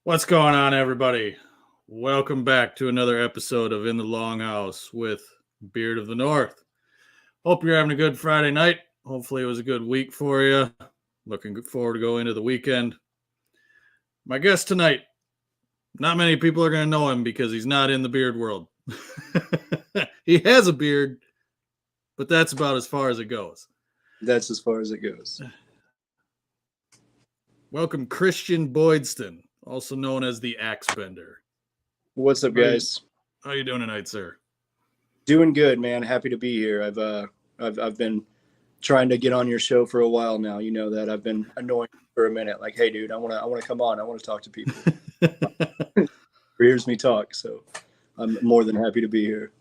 What's going on, everybody? Welcome back to another episode of In the Longhouse with Beard of the North. Hope you're having a good Friday night. Hopefully, it was a good week for you. Looking forward to going into the weekend. My guest tonight, not many people are going to know him because he's not in the beard world. He has a beard, but that's about as far as it goes. That's as far as it goes. Welcome, Christian Boydstun, also known as the Axebender. What's up, guys? How you doing tonight, sir? Doing good, man. Happy to be here. I've been trying to get on your show for a while now. You know that I've been annoying for a minute. Like, hey, dude, I want to come on. I want to talk to people. Hears me talk, so I'm more than happy to be here.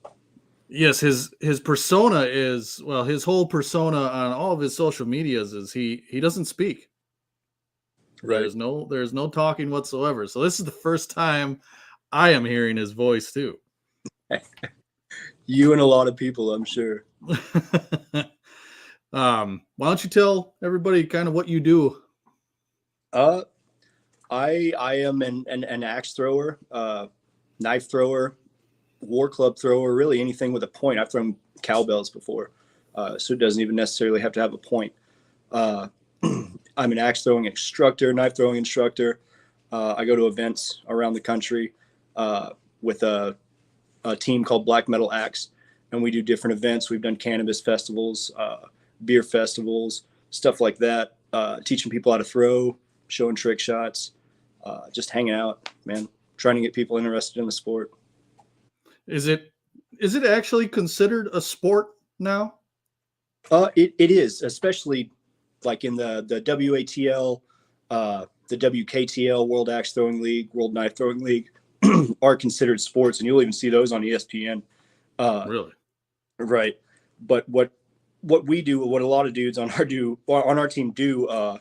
Yes, his persona is, well, his whole persona on all of his social medias is he doesn't speak. Right. There's no talking whatsoever. So this is the first time I am hearing his voice too. You and a lot of people, I'm sure. Why don't you tell everybody kind of what you do? I am an axe thrower, knife thrower, war club thrower, really anything with a point. I've thrown cowbells before, so it doesn't even necessarily have to have a point. I'm an axe throwing instructor, knife throwing instructor. I go to events around the country with a team called Black Metal Axe, and we do different events. We've done cannabis festivals, beer festivals, stuff like that, teaching people how to throw, showing trick shots, just hanging out, man, trying to get people interested in the sport. Is it actually considered a sport now? It is, especially like in the WATL, the WKTL, World Axe Throwing League, World Knife Throwing League, are considered sports, and you'll even see those on ESPN. Really? Right. But what we do, what a lot of dudes on our team do,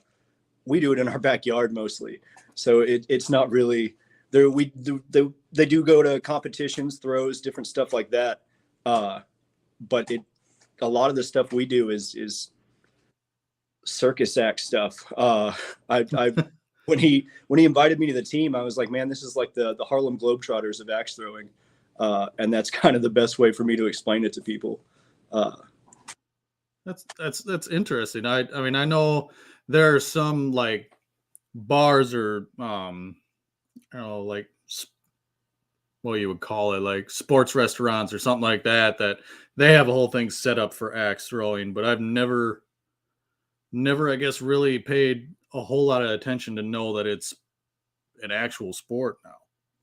we do it in our backyard mostly. So it's not really there. They do go to competitions, throws, different stuff like that. But a lot of the stuff we do is circus act stuff. When he invited me to the team, I was like, man, this is like the Harlem Globetrotters of axe throwing. And that's kind of the best way for me to explain it to people. That's interesting. I mean, I know there are some like bars or like what you would call it, like sports restaurants or something like that they have a whole thing set up for axe throwing, but I've never I guess really paid a whole lot of attention to know that it's an actual sport now.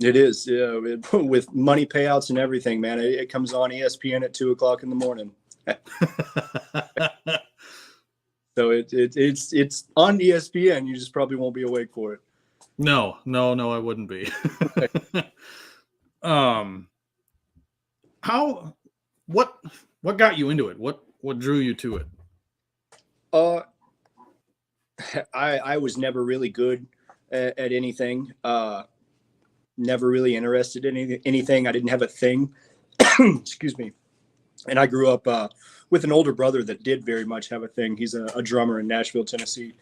It is, yeah, with money payouts and everything, man. It comes on ESPN at 2:00 in the morning. So it's on ESPN. You just probably won't be awake for it. No, I wouldn't be. What got you into it? What drew you to it? I was never really good at anything. Never really interested in anything. I didn't have a thing. Excuse me. And I grew up with an older brother that did very much have a thing. He's a drummer in Nashville, Tennessee,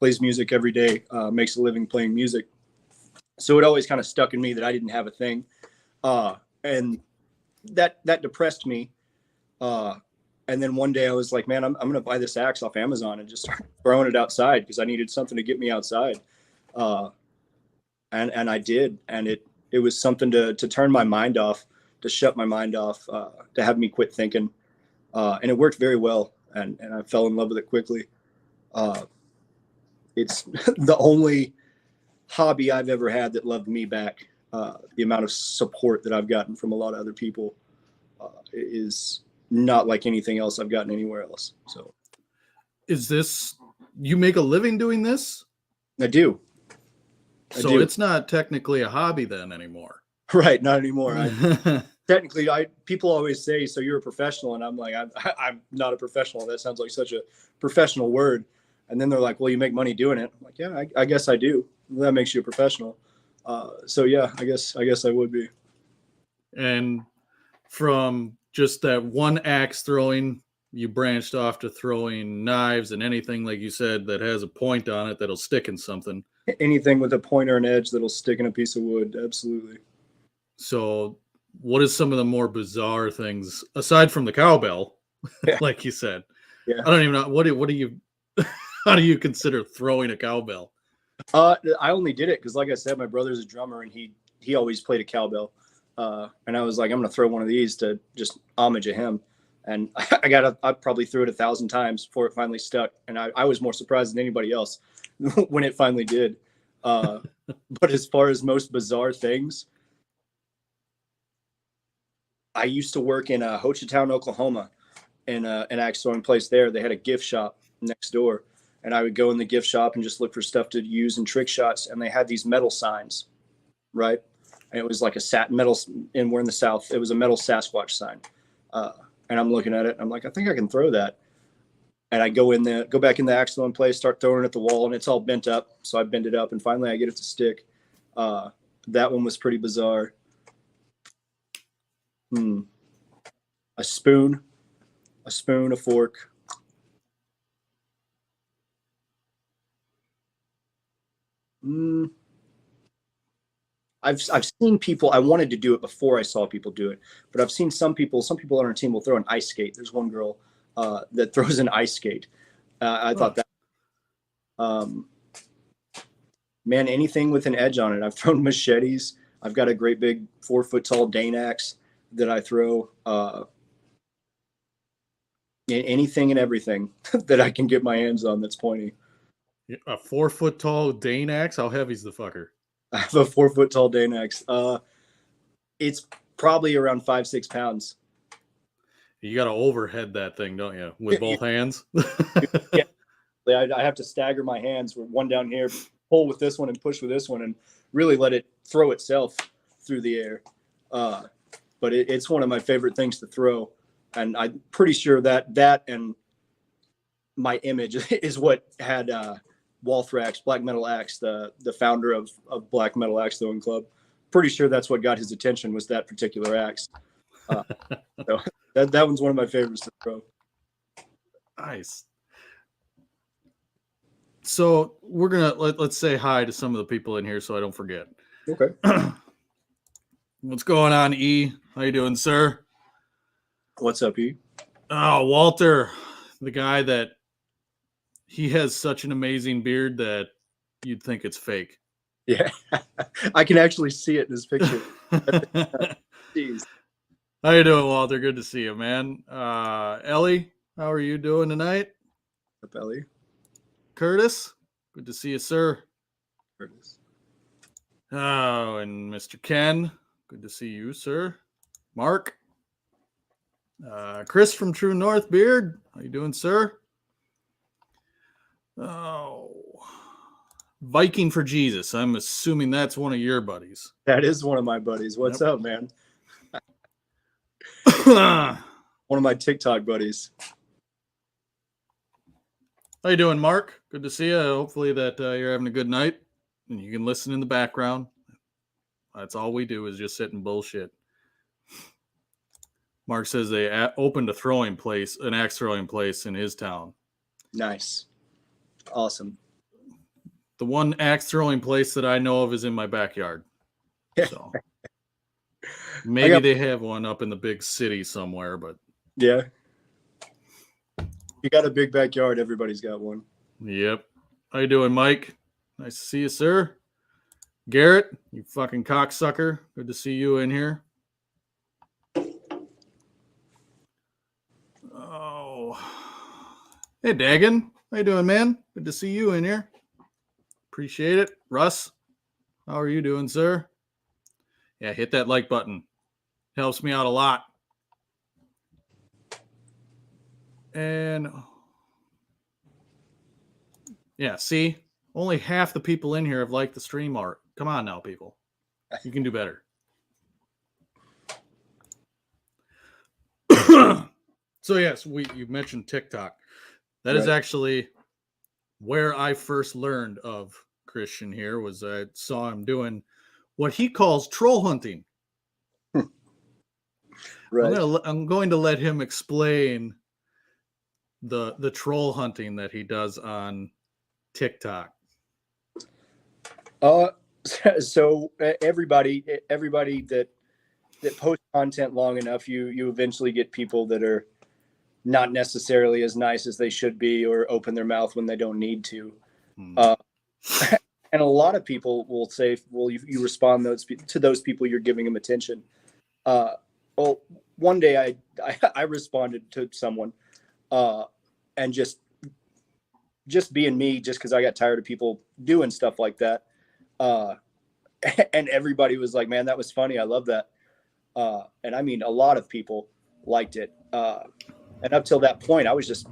plays music every day, makes a living playing music. So it always kind of stuck in me that I didn't have a thing. And that depressed me. And then one day I was like, man, I'm going to buy this axe off Amazon and just start throwing it outside because I needed something to get me outside. And I did. And it was something to turn my mind off, to shut my mind off, to have me quit thinking. And it worked very well. And I fell in love with it quickly. It's the only hobby I've ever had that loved me back. The amount of support that I've gotten from a lot of other people is not like anything else I've gotten anywhere else. So is this, you make a living doing this? I do. So it's not technically a hobby then anymore. Right. Not anymore. Technically, people always say, so you're a professional. And I'm like, I'm not a professional. That sounds like such a professional word. And then they're like, well, you make money doing it. I'm like, yeah, I guess I do. That makes you a professional. So yeah, I guess I would be. And from just that one axe throwing, you branched off to throwing knives and anything, like you said, that has a point on it that'll stick in something. Anything with a point or an edge that'll stick in a piece of wood. Absolutely. So, what is some of the more bizarre things aside from the cowbell, Yeah. like you said? Yeah. I don't even know what do you how do you consider throwing a cowbell? I only did it because, like I said, my brother's a drummer and he always played a cowbell. And I was like, I'm gonna throw one of these to just homage to him. And I probably threw it 1,000 times before it finally stuck. And I was more surprised than anybody else when it finally did. But as far as most bizarre things, I used to work in Hochatown, Oklahoma, in an axe throwing place there. They had a gift shop next door, and I would go in the gift shop and just look for stuff to use in trick shots. And they had these metal signs, right? And it was like a metal, and we're in the South. It was a metal Sasquatch sign. And I'm looking at it. And I'm like, I think I can throw that. And I go back in the axe throwing place, start throwing it at the wall, and it's all bent up. So I bend it up, and finally I get it to stick. That one was pretty bizarre. A spoon, a fork. I've seen people. I wanted to do it before I saw people do it, but I've seen some people on our team will throw an ice skate. There's one girl that throws an ice skate. I thought that, man, anything with an edge on it. I've thrown machetes. I've got a great big 4-foot tall Dane axe that I throw. Anything and everything that I can get my hands on that's pointy. A 4-foot tall Dane axe? How heavy's the fucker? I have a 4-foot tall Dane axe. It's probably around 5-6 pounds. You got to overhead that thing, don't you? With both hands? Yeah. I have to stagger my hands with one down here, pull with this one and push with this one, and really let it throw itself through the air. But it's one of my favorite things to throw. And I'm pretty sure that and my image is what had Walthrax, Black Metal Axe, the founder of Black Metal Axe Throwing Club. Pretty sure that's what got his attention, was that particular axe. So that one's one of my favorites to throw. Nice. So we're gonna let's say hi to some of the people in here so I don't forget. Okay. What's going on, E? How you doing, sir? What's up, E? Oh, Walter, the guy that he has such an amazing beard that you'd think it's fake. Yeah, I can actually see it in this picture. Jeez. How you doing, Walter? Good to see you, man. Ellie, how are you doing tonight? What's up, Ellie? Curtis, good to see you, sir. Curtis. Oh, and Mr. Ken, good to see you, sir. Mark, Chris from True North Beard, how you doing, sir? Oh, Viking for Jesus. I'm assuming that's one of your buddies. That is one of my buddies. What's up, man? One of my TikTok buddies. How you doing, Mark? Good to see you. Hopefully that you're having a good night and you can listen in the background. That's all we do is just sit and bullshit. Mark says they opened an axe throwing place in his town. Nice. Awesome. The one axe throwing place that I know of is in my backyard. So maybe they have one up in the big city somewhere, but yeah. You got a big backyard, everybody's got one. Yep. How you doing, Mike? Nice to see you, sir. Garrett, you fucking cocksucker. Good to see you in here. Oh. Hey, Dagan. How you doing, man? Good to see you in here. Appreciate it. Russ, how are you doing, sir? Yeah, hit that like button. Helps me out a lot. And yeah, see, only half the people in here have liked the stream art. Come on now, people. You can do better. So yes, you mentioned TikTok. That is actually where I first learned of Christian here. Was I saw him doing what he calls troll hunting. Right. I'm going to let him explain the troll hunting that he does on TikTok. Uh, so everybody that posts content long enough, you eventually get people that are not necessarily as nice as they should be, or open their mouth when they don't need to. Uh, and a lot of people will say, well, you respond to those people, you're giving them attention. Well, one day I responded to someone, and just being me, just because I got tired of people doing stuff like that. Uh, and everybody was like, man, that was funny. I love that. And I mean, a lot of people liked it. And up till that point, I was just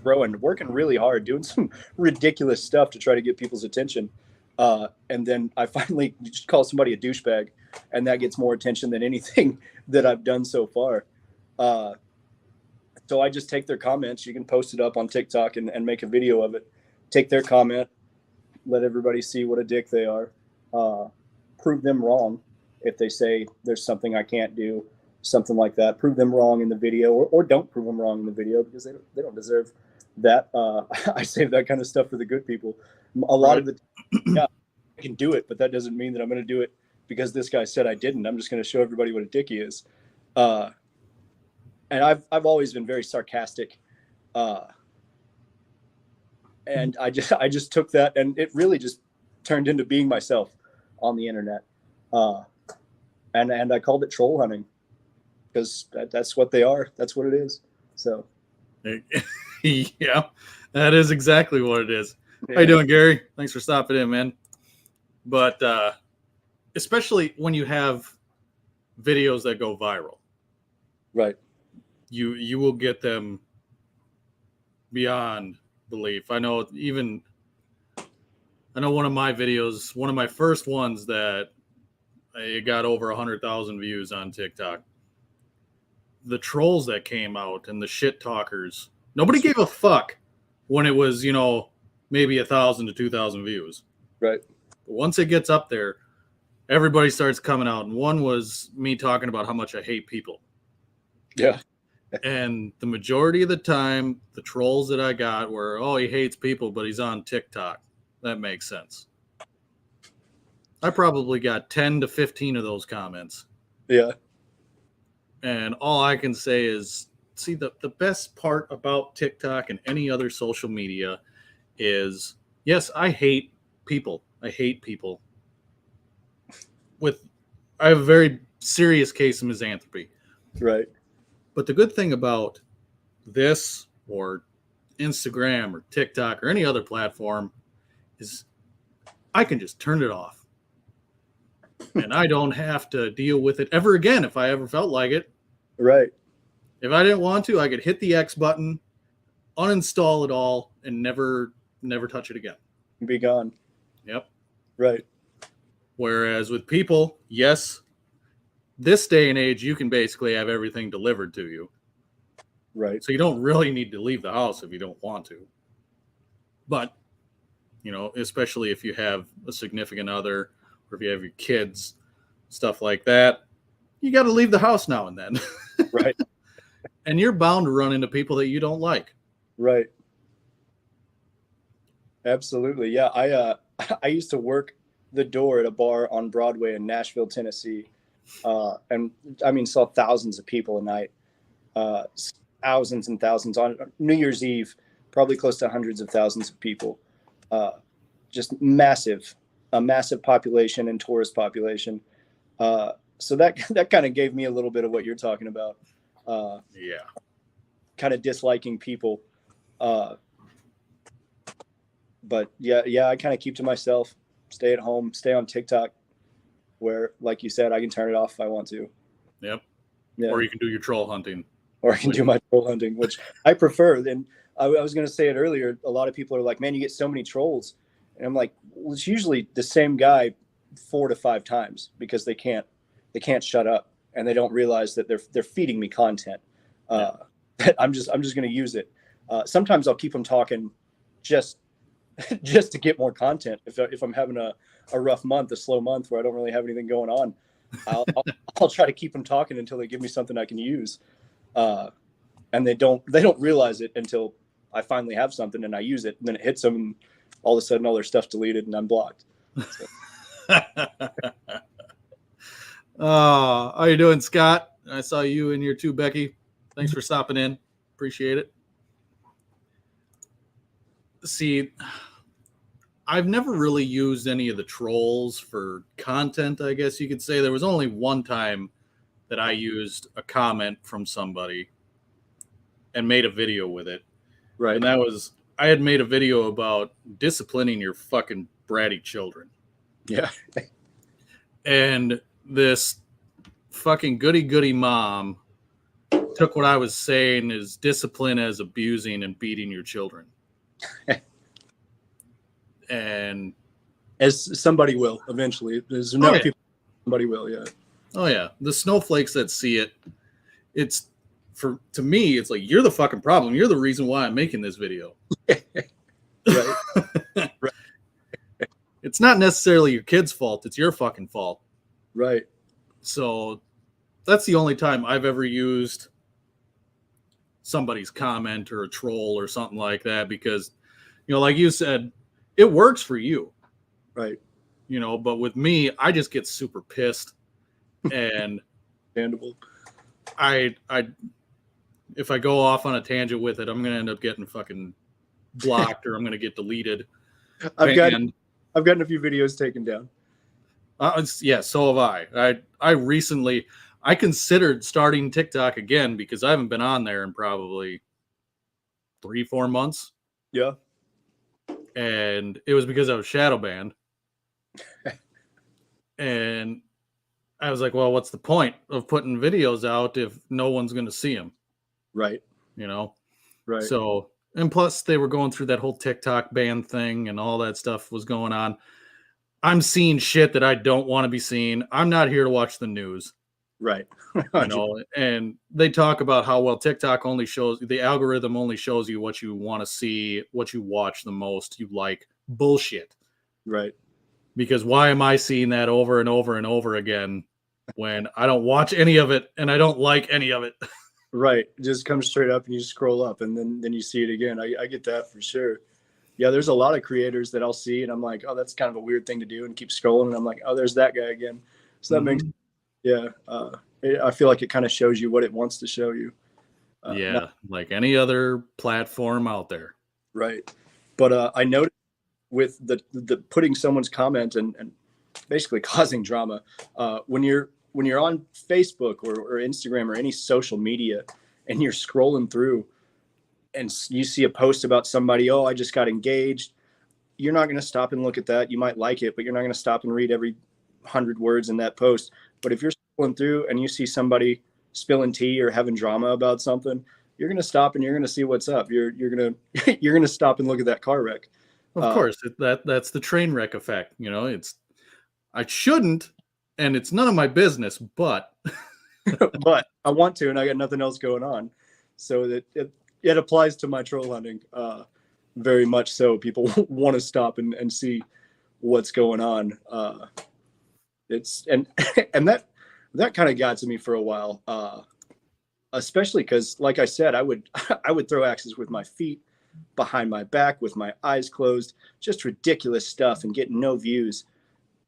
working really hard, doing some ridiculous stuff to try to get people's attention. And then I finally just call somebody a douchebag, and that gets more attention than anything that I've done so far. So I just take their comments. You can post it up on TikTok and make a video of it. Take their comment, let everybody see what a dick they are. Prove them wrong if they say there's something I can't do, something like that. Prove them wrong in the video, or don't prove them wrong in the video, because they don't deserve that. I save that kind of stuff for the good people. A lot of the yeah, I can do it, but that doesn't mean that I'm going to do it because this guy said I didn't. I'm just going to show everybody what a dick he is. And I've always been very sarcastic. And I just took that, and it really just turned into being myself on the internet. And I called it troll hunting, because that's what they are. That's what it is. So, yeah, that is exactly what it is. yeah. How you doing, Gary? Thanks for stopping in, man. But especially when you have videos that go viral, Right. You will get them beyond belief. I know one of my videos, one of my first ones, that it got over 100,000 views on TikTok. The trolls that came out and the shit talkers, nobody gave a fuck when it was, maybe 1,000 to 2,000 views. Right. But once it gets up there, everybody starts coming out. And one was me talking about how much I hate people. Yeah. And the majority of the time, the trolls that I got were, oh, he hates people, but he's on TikTok. That makes sense. I probably got 10 to 15 of those comments. Yeah. And all I can say is, see, the best part about TikTok and any other social media is, yes, I hate people. I hate people. I have a very serious case of misanthropy. Right. But the good thing about this, or Instagram or TikTok or any other platform, is I can just turn it off. And I don't have to deal with it ever again if I ever felt like it. Right. If I didn't want to, I could hit the X button, uninstall it all, and never touch it again. Be gone. Yep. Right. Whereas with people, yes, this day and age, you can basically have everything delivered to you. Right. So you don't really need to leave the house if you don't want to. But, especially if you have a significant other, or if you have your kids, stuff like that, you got to leave the house now and then. Right. And you're bound to run into people that you don't like. Right. Absolutely. Yeah. I used to work the door at a bar on Broadway in Nashville, Tennessee. And I mean, saw thousands of people a night, thousands and thousands on New Year's Eve, probably close to hundreds of thousands of people. Just a massive population and tourist population. So that kind of gave me a little bit of what you're talking about. Yeah. Kind of disliking people. But yeah, I kind of keep to myself, stay at home, stay on TikTok, where, like you said, I can turn it off if I want to. Yep. Yeah. Or you can do your troll hunting. Or I can do my troll hunting, which I prefer. And I was going to say it earlier. A lot of people are like, man, you get so many trolls. And I'm like, well, it's usually the same guy 4 to 5 times, because they can't shut up, and they don't realize that they're feeding me content. That I'm just going to use it. Sometimes I'll keep them talking just to get more content. If I'm having a rough month, a slow month where I don't really have anything going on, I'll try to keep them talking until they give me something I can use. And they don't realize it until I finally have something and I use it, and then it hits them, and all of a sudden all their stuff's deleted and I'm blocked. So. How you doing, Scott? I saw you and your two, Becky. Thanks for stopping in. Appreciate it. See, I've never really used any of the trolls for content, I guess you could say. There was only one time that I used a comment from somebody and made a video with it. Right. And that was, I had made a video about disciplining your fucking bratty children. Yeah. And this fucking goody mom took what I was saying as discipline as abusing and beating your children. And as somebody will eventually. There's enough people. Somebody will, yeah. Oh yeah, the snowflakes that see it, to me, it's like, you're the fucking problem. You're the reason why I'm making this video. Right. Right. It's not necessarily your kid's fault. It's your fucking fault. Right. So that's the only time I've ever used somebody's comment or a troll or something like that, because, like you said, it works for you. Right. But with me, I just get super pissed. And understandable. If I go off on a tangent with it, I'm going to end up getting fucking blocked or I'm going to get deleted. I've gotten a few videos taken down. Yeah, so have I. I considered starting TikTok again because I haven't been on there in probably 3-4 months. Yeah. And it was because I was shadow banned. And I was like, well, what's the point of putting videos out if no one's going to see them? Right. Right. So, and plus they were going through that whole TikTok ban thing and all that stuff was going on. I'm seeing shit that I don't want to be seeing. I'm not here to watch the news. Right. And they talk about how, well, TikTok only shows, the algorithm only shows you what you want to see, what you watch the most, you like. Bullshit. Right. Because why am I seeing that over and over and over again when I don't watch any of it and I don't like any of it? Right. It just comes straight up and you scroll up and then you see it again. I get that for sure. Yeah, there's a lot of creators that I'll see and I'm like, oh, that's kind of a weird thing to do, and keep scrolling and I'm like, oh, there's that guy again. So that makes, yeah. I feel like it kind of shows you what it wants to show you. Like any other platform out there. Right. But I noticed with the putting someone's comment and basically causing drama, when you're on Facebook or Instagram or any social media and you're scrolling through and you see a post about somebody, oh, I just got engaged, you're not going to stop and look at that. You might like it, but you're not going to stop and read every 100 words in that post. But if you're scrolling through and you see somebody spilling tea or having drama about something, you're going to stop and you're going to see what's up. You're going to stop and look at that car wreck. Of course, that's the train wreck effect. I shouldn't, and it's none of my business, but but I want to, and I got nothing else going on. So that it applies to my troll hunting very much so. People want to stop and see what's going on. It's and that kind of got to me for a while, especially because, like I said, I would throw axes with my feet, behind my back, with my eyes closed, just ridiculous stuff, and getting no views.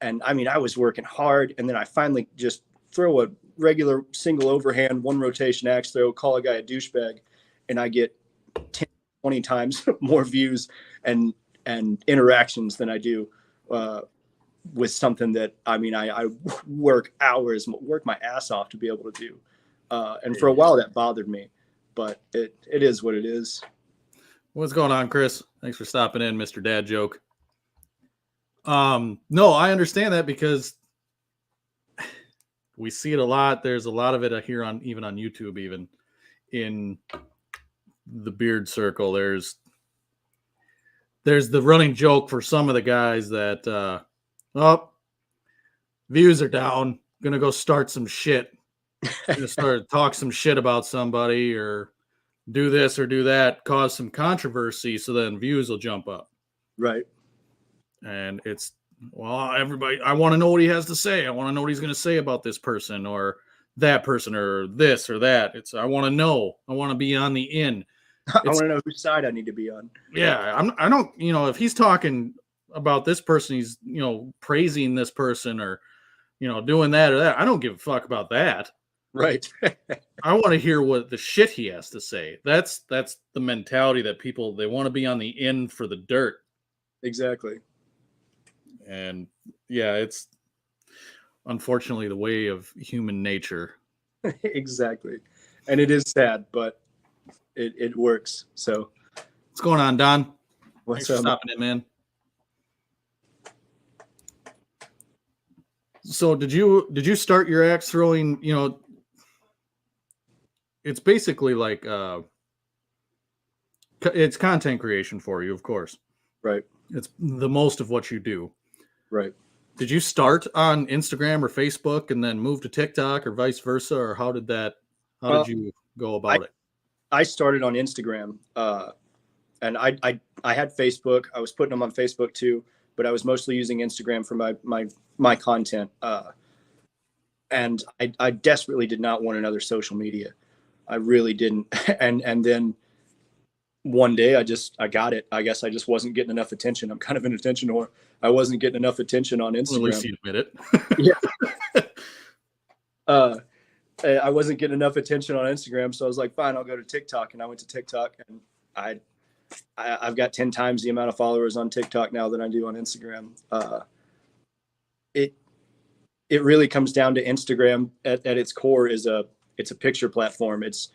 And I mean, I was working hard, and then I finally just throw a regular single overhand, one rotation axe throw, call a guy a douchebag, and I get 10, 20 times more views and interactions than I do with something that, I mean, I work hours, work my ass off to be able to do. And for a while that bothered me, but it is what it is. What's going on, Chris? Thanks for stopping in, Mr. Dad Joke. No, I understand that because we see it a lot. There's a lot of it here even on YouTube, even in the beard circle. There's the running joke for some of the guys that, views are down, gonna go start some shit, gonna start talk some shit about somebody or do this or do that, cause some controversy, so then views will jump up. Right. And it's, well, everybody, I want to know what he has to say. I want to know what he's going to say about this person or that person or this or that. I want to know. I want to be on the in. I want to know whose side I need to be on. Yeah. I don't, if he's talking about this person. He's, praising this person or, doing that or that. I don't give a fuck about that. Right. I want to hear what the shit he has to say. That's the mentality that people, they want to be on the in for the dirt. Exactly. And yeah, it's unfortunately the way of human nature. Exactly. And it is sad, but it works. So What's going on, Don? what's Thanks for up? stopping in, man. So did you start your axe throwing, it's basically like it's content creation for you, of course. Right. It's the most of what you do. Right. Did you start on Instagram or Facebook and then move to TikTok or vice versa, or how did you go about it? I started on Instagram, and I had Facebook. I was putting them on Facebook too, but I was mostly using Instagram for my content. And I desperately did not want another social media. I really didn't. And then one day I got it. I guess I just wasn't getting enough attention. I'm kind of an attention whore. I wasn't getting enough attention on Instagram. Well, at least you admit it. Yeah. I wasn't getting enough attention on Instagram, so I was like, fine, I'll go to TikTok. And I went to TikTok, and I've got 10 times the amount of followers on TikTok now than I do on Instagram. It really comes down to Instagram at its core it's a picture platform. It's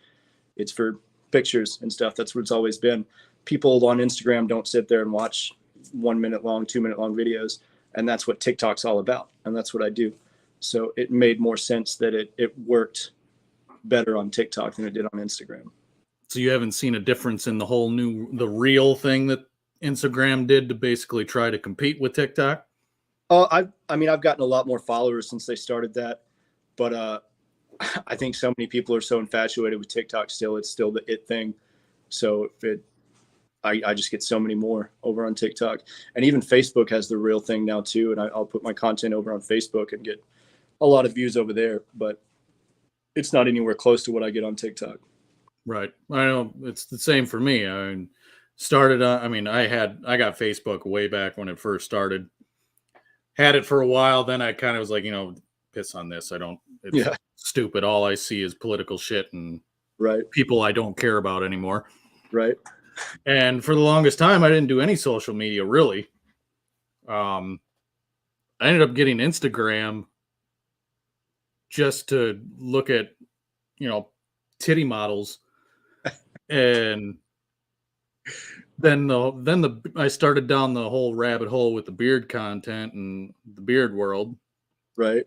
for pictures and stuff. That's what it's always been. People on Instagram don't sit there and watch 1 minute long, 2 minute long videos. And that's what TikTok's all about. And that's what I do. So it made more sense that it worked better on TikTok than it did on Instagram. So you haven't seen a difference in the real thing that Instagram did to basically try to compete with TikTok? I've gotten a lot more followers since they started that, but I think so many people are so infatuated with TikTok still. It's still the it thing. So I just get so many more over on TikTok, and even Facebook has the real thing now too. And I'll put my content over on Facebook and get a lot of views over there, but it's not anywhere close to what I get on TikTok. Right. I know it's the same for me. I got Facebook way back when it first started. Had it for a while, then I kind of was like, piss on this. It's stupid. All I see is political shit and people I don't care about anymore. Right. And for the longest time, I didn't do any social media really. I ended up getting Instagram just to look at, titty models. And then I started down the whole rabbit hole with the beard content and the beard world. Right.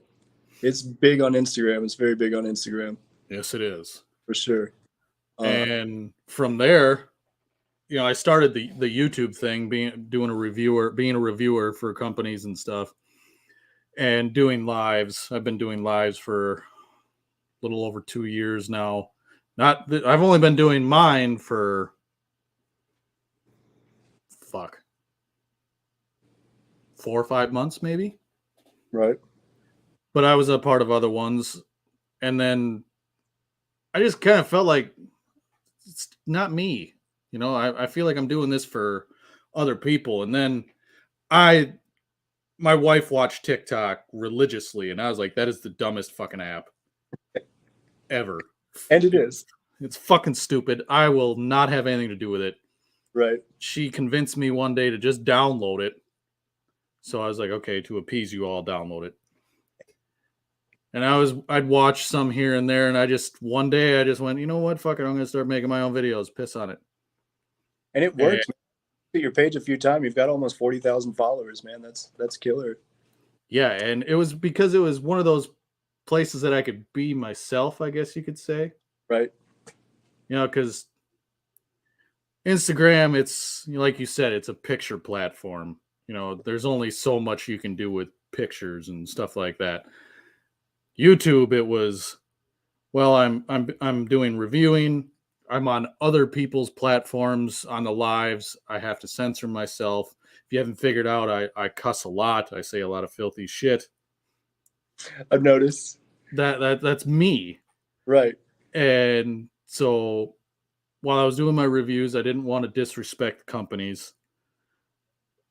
It's big on Instagram. It's very big on Instagram. Yes, it is. For sure. And from there, I started the YouTube thing, being a reviewer for companies and stuff, and doing lives. I've been doing lives for a little over 2 years now. I've only been doing mine for 4 or 5 months, maybe. Right. But I was a part of other ones, and then I just kind of felt like it's not me. I feel like I'm doing this for other people. And then my wife watched TikTok religiously, and I was like, that is the dumbest fucking app ever. And it is. It's fucking stupid. I will not have anything to do with it. Right. She convinced me one day to just download it. So I was like, okay, to appease you all, download it. And I'd watch some here and there, and one day I just went, you know what, fuck it, I'm gonna start making my own videos. Piss on it. And it works. Hit your page a few times, you've got almost 40,000 followers, man. That's killer. Yeah, and it was because it was one of those places that I could be myself, I guess you could say. Right. Because Instagram, it's like you said, it's a picture platform. There's only so much you can do with pictures and stuff like that. YouTube, it was, well, I'm doing reviewing. I'm on other people's platforms on the lives. I have to censor myself. If you haven't figured out, I cuss a lot. I say a lot of filthy shit. I've noticed. That's me. Right. And so while I was doing my reviews, I didn't want to disrespect companies.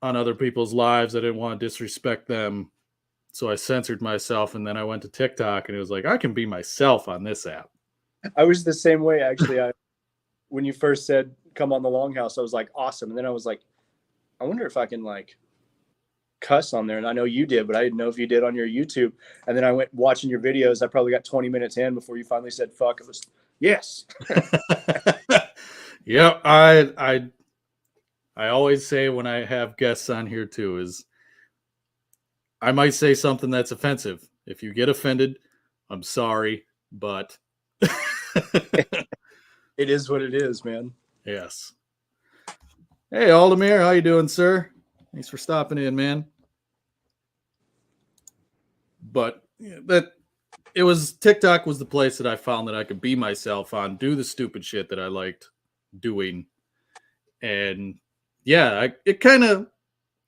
on other people's lives. I didn't want to disrespect them. So I censored myself, and then I went to TikTok, and it was like, I can be myself on this app. I was the same way, actually. When you first said come on the Longhouse, I was like, awesome. And then I was like, I wonder if I can like cuss on there. And I know you did, but I didn't know if you did on your YouTube. And then I went watching your videos. I probably got 20 minutes in before you finally said fuck. It was yes. Yep. I always say when I have guests on here too is I might say something that's offensive. If you get offended, I'm sorry, but It is what it is, man. yes. Hey, Aldemir, how you doing, sir? Thanks for stopping in, man. But that it was TikTok was the place that I found that I could be myself on, do the stupid shit that I liked doing, and yeah, it kind of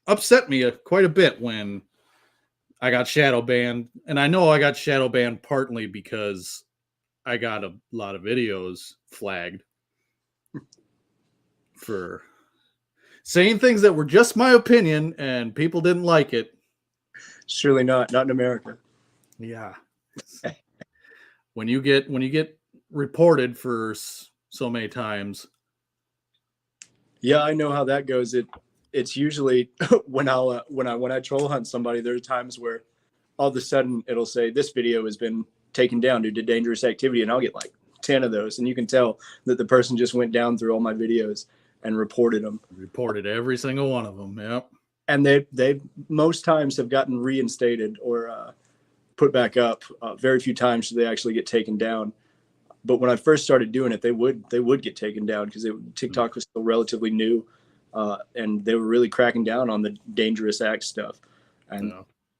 upset me quite a bit when I got shadow banned, and I know I got shadow banned partly because I got a lot of videos flagged for saying things that were just my opinion and people didn't like it. Surely not in America. Yeah. when you get reported for so many times. Yeah, I know how that goes. It's usually when I troll hunt somebody, there are times where all of a sudden it'll say this video has been taken down due to dangerous activity, and I'll get like 10 of those, and you can tell that the person just went down through all my videos and reported them. Reported every single one of them. Yep. And they most times have gotten reinstated or put back up. Very few times do they actually get taken down. But when I first started doing it, they would get taken down because TikTok was still relatively new, and they were really cracking down on the dangerous act stuff. And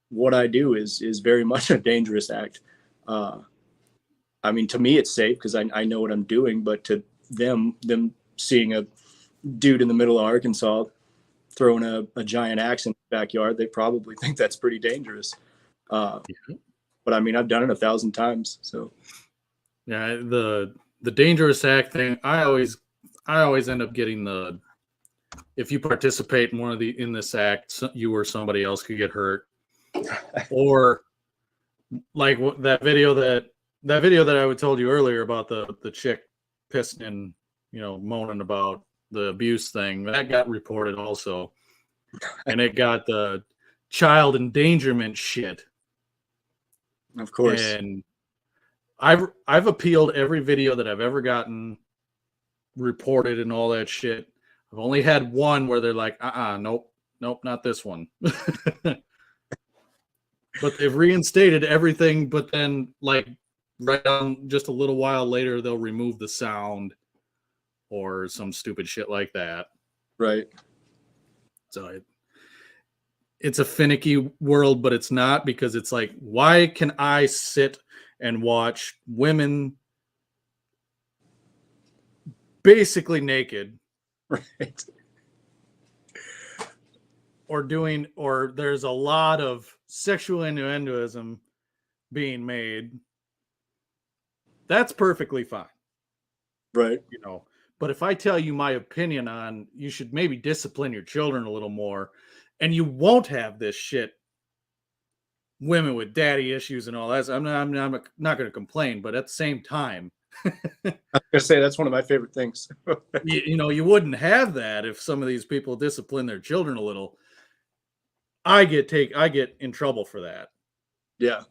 what I do is very much a dangerous act. I mean, to me, it's safe because I know what I'm doing. But to them seeing a dude in the middle of Arkansas throwing a giant axe in the backyard, they probably think that's pretty dangerous. But I mean, I've done it 1,000 times, so. Yeah, the dangerous act thing. I always end up getting the if you participate in this act, you or somebody else could get hurt, or like that video that I told you earlier about the chick pissing and moaning about the abuse thing that got reported also, and it got the child endangerment shit, of course. And I've appealed every video that I've ever gotten reported and all that shit. I've only had one where they're like, nope, not this one. But they've reinstated everything, but then like right on just a little while later, they'll remove the sound or some stupid shit like that. Right. So it's a finicky world, but it's not, because it's like, why can I sit and watch women basically naked, right, or there's a lot of sexual innuendoism being made? That's perfectly fine, right? But if I tell you my opinion on you should maybe discipline your children a little more, and you won't have this shit, women with daddy issues and all that, I'm not going to complain, but at the same time, I was gonna say that's one of my favorite things. you wouldn't have that if some of these people discipline their children a little. I get in trouble for that. Yeah,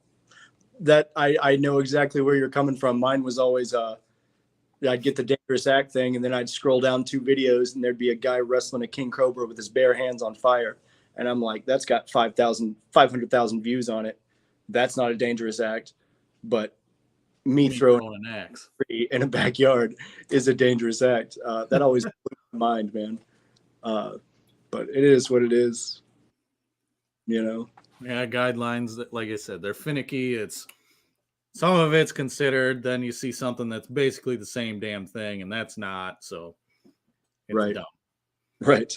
that I know exactly where you're coming from. Mine was always I'd get the dangerous act thing, and then I'd scroll down 2 videos, and there'd be a guy wrestling a king cobra with his bare hands on fire, and I'm like, that's got 500,000 views on it. That's not a dangerous act, but me throwing an axe in a backyard is a dangerous act. That always blew my mind, man. But it is what it is. Yeah, guidelines that, like I said, they're finicky. It's some of it's considered, then you see something that's basically the same damn thing, and that's not. So it's right, dumb. Right.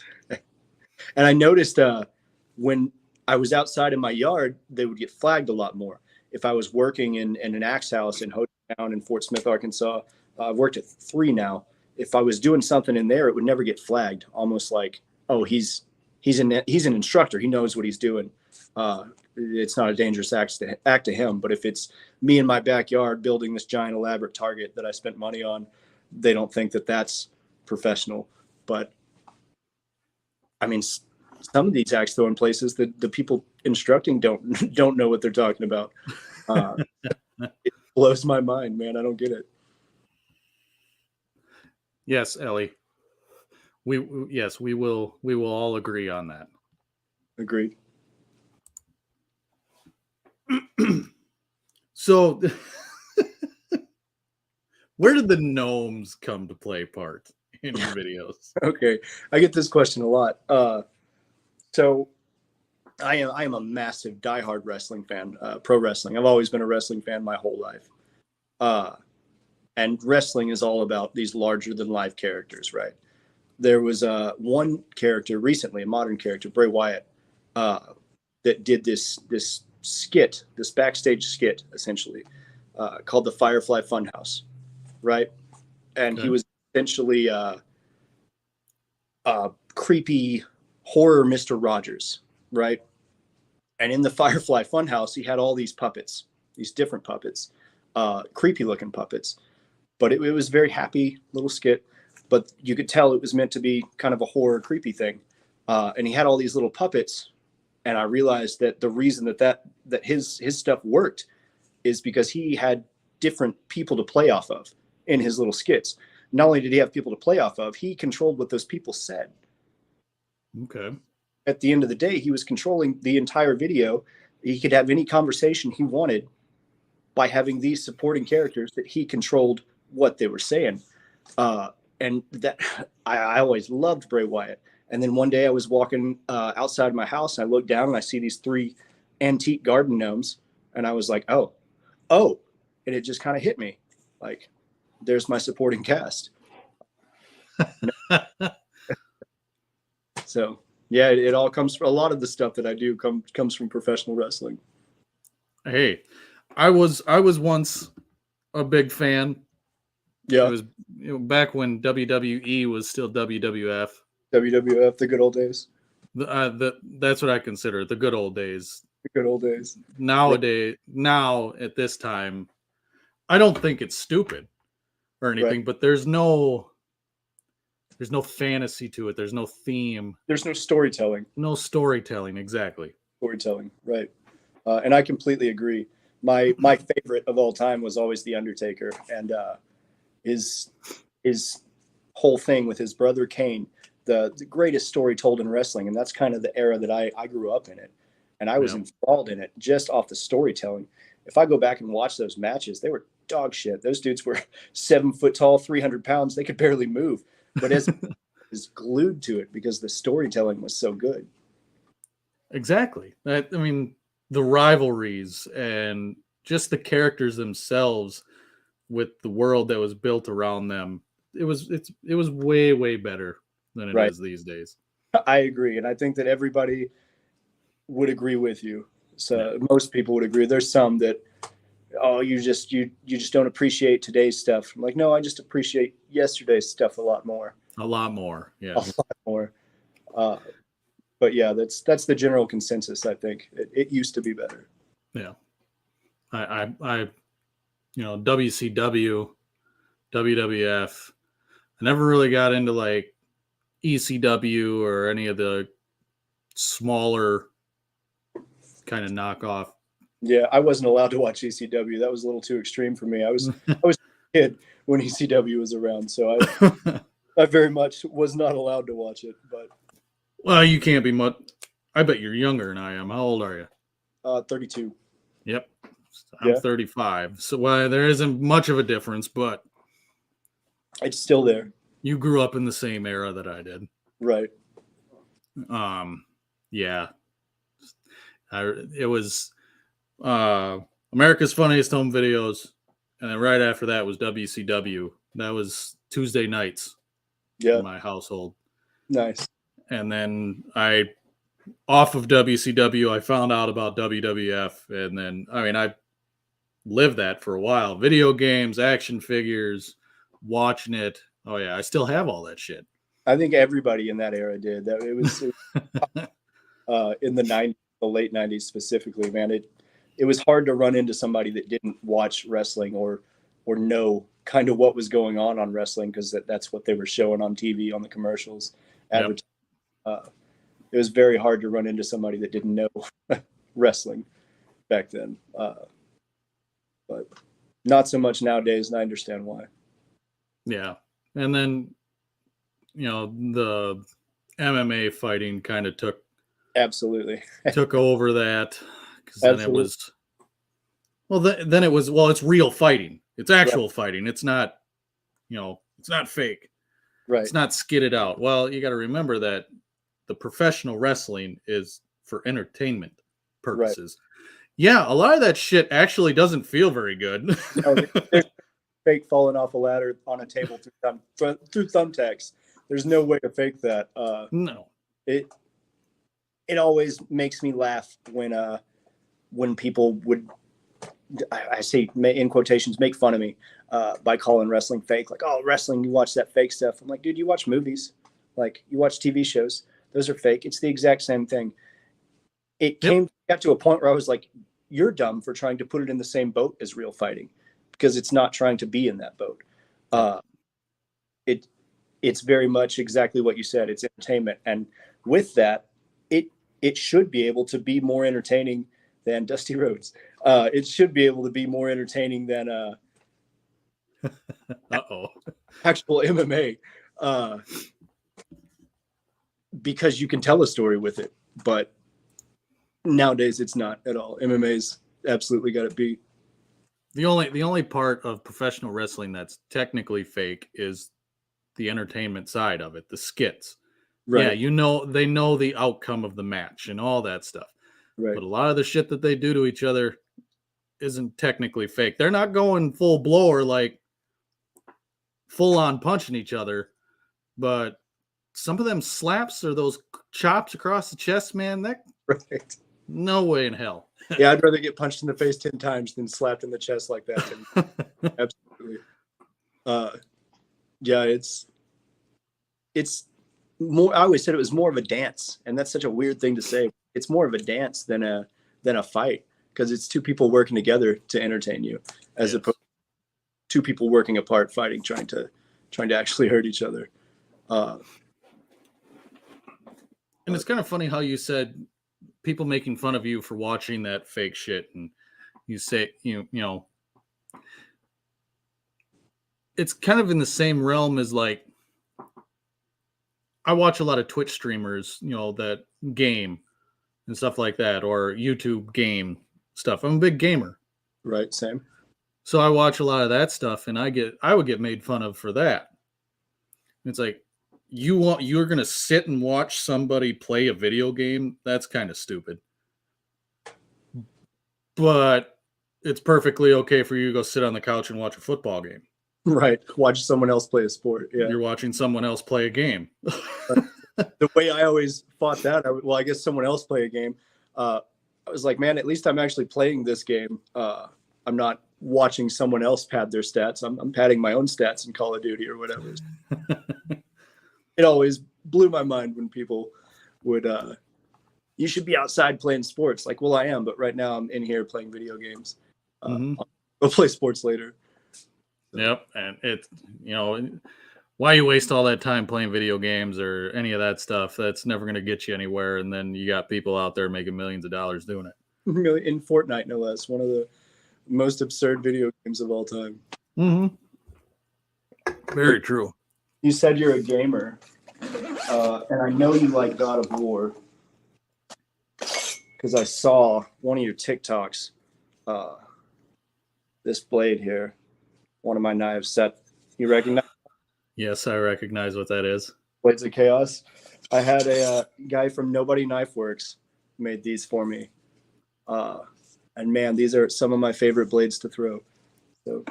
And I noticed when I was outside in my yard, they would get flagged a lot more. If I was working in an axe house in Hotown in Fort Smith, Arkansas, I've worked at 3 now. If I was doing something in there, it would never get flagged. Almost like, oh, he's he's an instructor. He knows what he's doing. It's not a dangerous act to him. But if it's me in my backyard building this giant elaborate target that I spent money on, they don't think that that's professional. But I mean, some of these axe throwing places, the people instructing don't know what they're talking about. It blows my mind, man. I don't get it. Yes, Ellie. We will all agree on that. Agreed. So where did the gnomes come to play part in your videos? Okay, I get this question a lot. So I am a massive diehard wrestling fan, pro wrestling. I've always been a wrestling fan my whole life. And wrestling is all about these larger than life characters, right? There was one character recently, a modern character, Bray Wyatt, that did this skit, this backstage skit, essentially, called the Firefly Funhouse, right? And he was essentially creepy horror Mr. Rogers, right? And in the Firefly Funhouse, he had all these puppets, these different puppets, creepy looking puppets. But it was a very happy little skit. But you could tell it was meant to be kind of a horror, creepy thing. And he had all these little puppets. And I realized that the reason that his stuff worked is because he had different people to play off of in his little skits. Not only did he have people to play off of, he controlled what those people said. Okay. At the end of the day, he was controlling the entire video. He could have any conversation he wanted by having these supporting characters that he controlled what they were saying. And that I always loved Bray Wyatt. And then one day I was walking outside my house and I looked down and I see these 3 antique garden gnomes. And I was like, oh. And it just kind of hit me. Like, there's my supporting cast. So, yeah, it all comes from, a lot of the stuff that I do comes from professional wrestling. Hey, I was once a big fan. Yeah. It was back when WWE was still WWF. WWF, the good old days. That's what I consider the good old days. The good old days. Nowadays, now at this time, I don't think it's stupid or anything, but there's no fantasy to it. There's no theme. There's no storytelling. No storytelling, exactly. Storytelling, right. And I completely agree. My favorite of all time was always The Undertaker, and his whole thing with his brother Kane, the greatest story told in wrestling. And that's kind of the era that I grew up in it. And I was enthralled in it just off the storytelling. If I go back and watch those matches, they were dog shit. Those dudes were 7 foot tall, 300 pounds. They could barely move. But as is glued to it because the storytelling was so good. Exactly. I mean, the rivalries and just the characters themselves with the world that was built around them. It was way, way better than it is these days. I agree. And I think that everybody would agree with you. So most people would agree. There's some that, you just don't appreciate today's stuff. I'm like, no, I just appreciate yesterday's stuff a lot more. A lot more. Yeah. A lot more. But yeah, that's the general consensus. I think it used to be better. Yeah. I WCW, WWF. I never really got into like ECW or any of the smaller kind of knockoff. Yeah, I wasn't allowed to watch ECW. That was a little too extreme for me. I was a kid when ECW was around, so I very much was not allowed to watch it. But well, you can't be much. I bet you're younger than I am. How old are you? 32. Yep. I'm 35. So there isn't much of a difference, but it's still there. You grew up in the same era that I did. Right. Yeah. It was America's Funniest Home Videos, and then right after that was WCW. That was Tuesday nights in my household. Nice. And then off of WCW, I found out about WWF, and then I lived that for a while. Video games, action figures, watching it. Oh yeah, I still have all that shit. I think everybody in that era did. That it was in the '90s, the late '90s specifically. Man, it was hard to run into somebody that didn't watch wrestling or know kind of what was going on wrestling, because that's what they were showing on TV, on the commercials. Yep. It was very hard to run into somebody that didn't know wrestling back then. But not so much nowadays, and I understand why. Yeah. And then, the MMA fighting kind of took over that, because then it was, then it was, it's real fighting. It's actual fighting. It's not, it's not fake. Right. It's not skidded out. Well, you got to remember that the professional wrestling is for entertainment purposes. Right. Yeah, a lot of that shit actually doesn't feel very good. No, there's fake falling off a ladder on a table through thumbtacks. There's no way to fake that. No. It always makes me laugh when people would, I say in quotations, make fun of me by calling wrestling fake. Like, oh, wrestling, you watch that fake stuff. I'm like, dude, you watch movies. Like, you watch TV shows. Those are fake. It's the exact same thing. It got to a point where I was like, you're dumb for trying to put it in the same boat as real fighting, because it's not trying to be in that boat. It's very much exactly what you said. It's entertainment. And with that, it should be able to be more entertaining than Dusty Rhodes. It should be able to be more entertaining than actual MMA, because you can tell a story with it. But nowadays, it's not at all. MMA's absolutely got it beat. The only part of professional wrestling that's technically fake is the entertainment side of it, the skits. Right. Yeah, they know the outcome of the match and all that stuff. Right. But a lot of the shit that they do to each other isn't technically fake. They're not going full blower, like full on punching each other, but some of them slaps or those chops across the chest, man, right. No way in hell. Yeah, I'd rather get punched in the face 10 times than slapped in the chest like that. Absolutely. Yeah, it's more. I always said it was more of a dance, and that's such a weird thing to say. It's more of a dance than a fight, because it's two people working together to entertain you, as opposed to two people working apart fighting, trying to actually hurt each other. And it's kind of funny how you said people making fun of you for watching that fake shit, and you say it's kind of in the same realm as, like, I watch a lot of Twitch streamers, that game and stuff like that, or YouTube game stuff. I'm a big gamer. Right, same. So I watch a lot of that stuff, and I would get made fun of for that. It's like, you're going to sit and watch somebody play a video game? That's kind of stupid. But it's perfectly okay for you to go sit on the couch and watch a football game. Right. Watch someone else play a sport. Yeah. You're watching someone else play a game. The way I always fought that, I guess someone else play a game. I was like, man, at least I'm actually playing this game. I'm not watching someone else pad their stats. I'm padding my own stats in Call of Duty or whatever. It always blew my mind when people would, you should be outside playing sports. Like, well, I am, but right now I'm in here playing video games. I'll play sports later. Yep. And it's, why you waste all that time playing video games or any of that stuff? That's never going to get you anywhere. And then you got people out there making millions of dollars doing it. In Fortnite, no less. One of the most absurd video games of all time. Mm-hmm. Very true. You said you're a gamer. And I know you like God of War, because I saw one of your TikToks. This blade here, one of my knives set. You recognize? Yes, I recognize what that is. Blades of Chaos. I had a guy from Nobody Knife Works made these for me. And man, these are some of my favorite blades to throw. So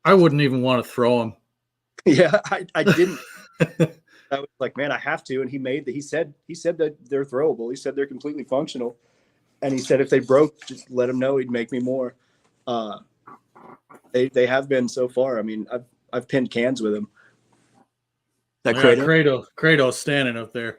I wouldn't even want to throw them. Yeah, I didn't. I was like, man, I have to. And he said that they're throwable. He said they're completely functional. And he said if they broke, just let him know. He'd make me more. They have been so far. I mean, I've pinned cans with them. That Yeah, Kratos. Kratos standing up there.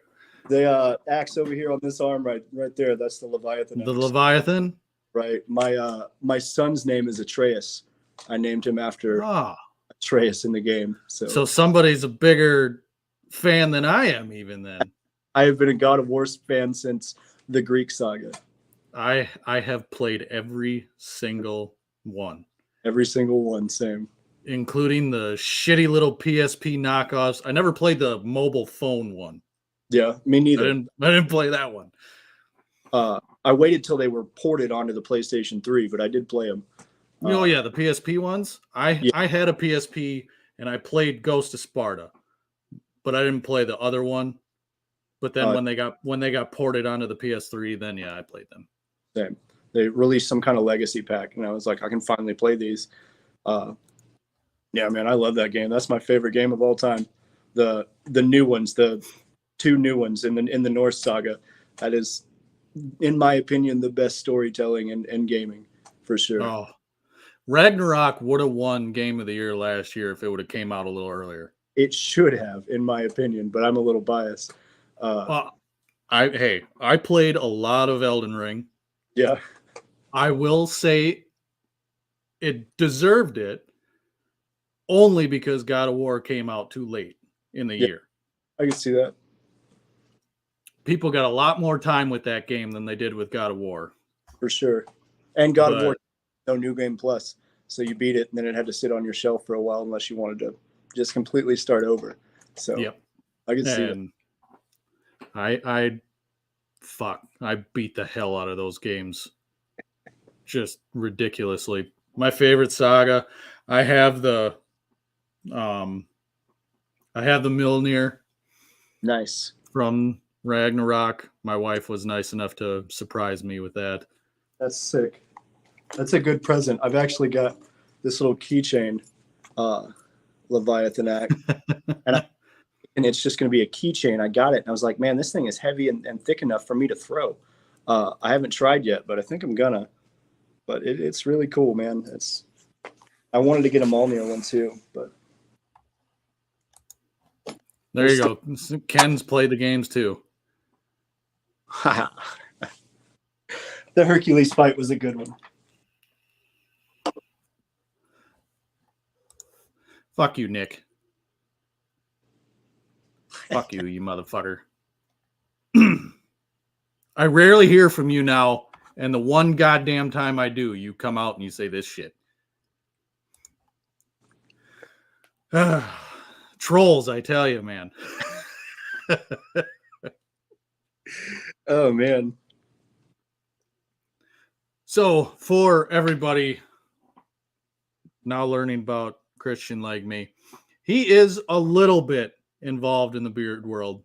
The axe over here on this arm, right there. That's the Leviathan The axe. Leviathan. Right. My son's name is Atreus. I named him after Ah, Atreus in the game. so somebody's a bigger fan than I am. Even then, I have been a God of War fan since the Greek saga. I have played every single one. Every single one, same. Including the shitty little PSP knockoffs. I never played the mobile phone one. Yeah, me neither. I didn't play that one. I waited till they were ported onto the PlayStation 3, but I did play them. Oh yeah, the PSP ones. I had a PSP and I played Ghost of Sparta, but I didn't play the other one. But then when they got ported onto the PS3, then yeah, I played them. Same. They released some kind of legacy pack, and I was like, I can finally play these. Yeah, man, I love that game. That's my favorite game of all time. The new ones, the 2 new ones in the Norse saga. That is, in my opinion, the best storytelling and gaming for sure. Oh, Ragnarok would have won Game of the Year last year if it would have came out a little earlier. It should have, in my opinion, but I'm a little biased. I played a lot of Elden Ring. Yeah, I will say it deserved it only because God of War came out too late in the year. I can see that. People got a lot more time with that game than they did with God of War. For sure. And God of War, no New Game Plus. So you beat it, and then it had to sit on your shelf for a while unless you wanted to just completely start over. So yep. I can see it. I beat the hell out of those games. Just ridiculously. My favorite saga, I have the Mjolnir. Nice. From Ragnarok. My wife was nice enough to surprise me with that. That's sick. That's a good present. I've actually got this little keychain, Leviathan axe, and it's just going to be a keychain. I got it, and I was like, man, this thing is heavy and thick enough for me to throw. I haven't tried yet, but I think I'm gonna. But it's really cool, man. I wanted to get a Mjolnir one too, but there you go. Ken's played the games too. The Hercules fight was a good one. Fuck you, Nick. Fuck you, you motherfucker. I rarely hear from you now, and the one goddamn time I do, you come out and you say this shit. Trolls, I tell you, man. Oh, man. So, for everybody now learning about Christian like me, he is a little bit involved in the beard world.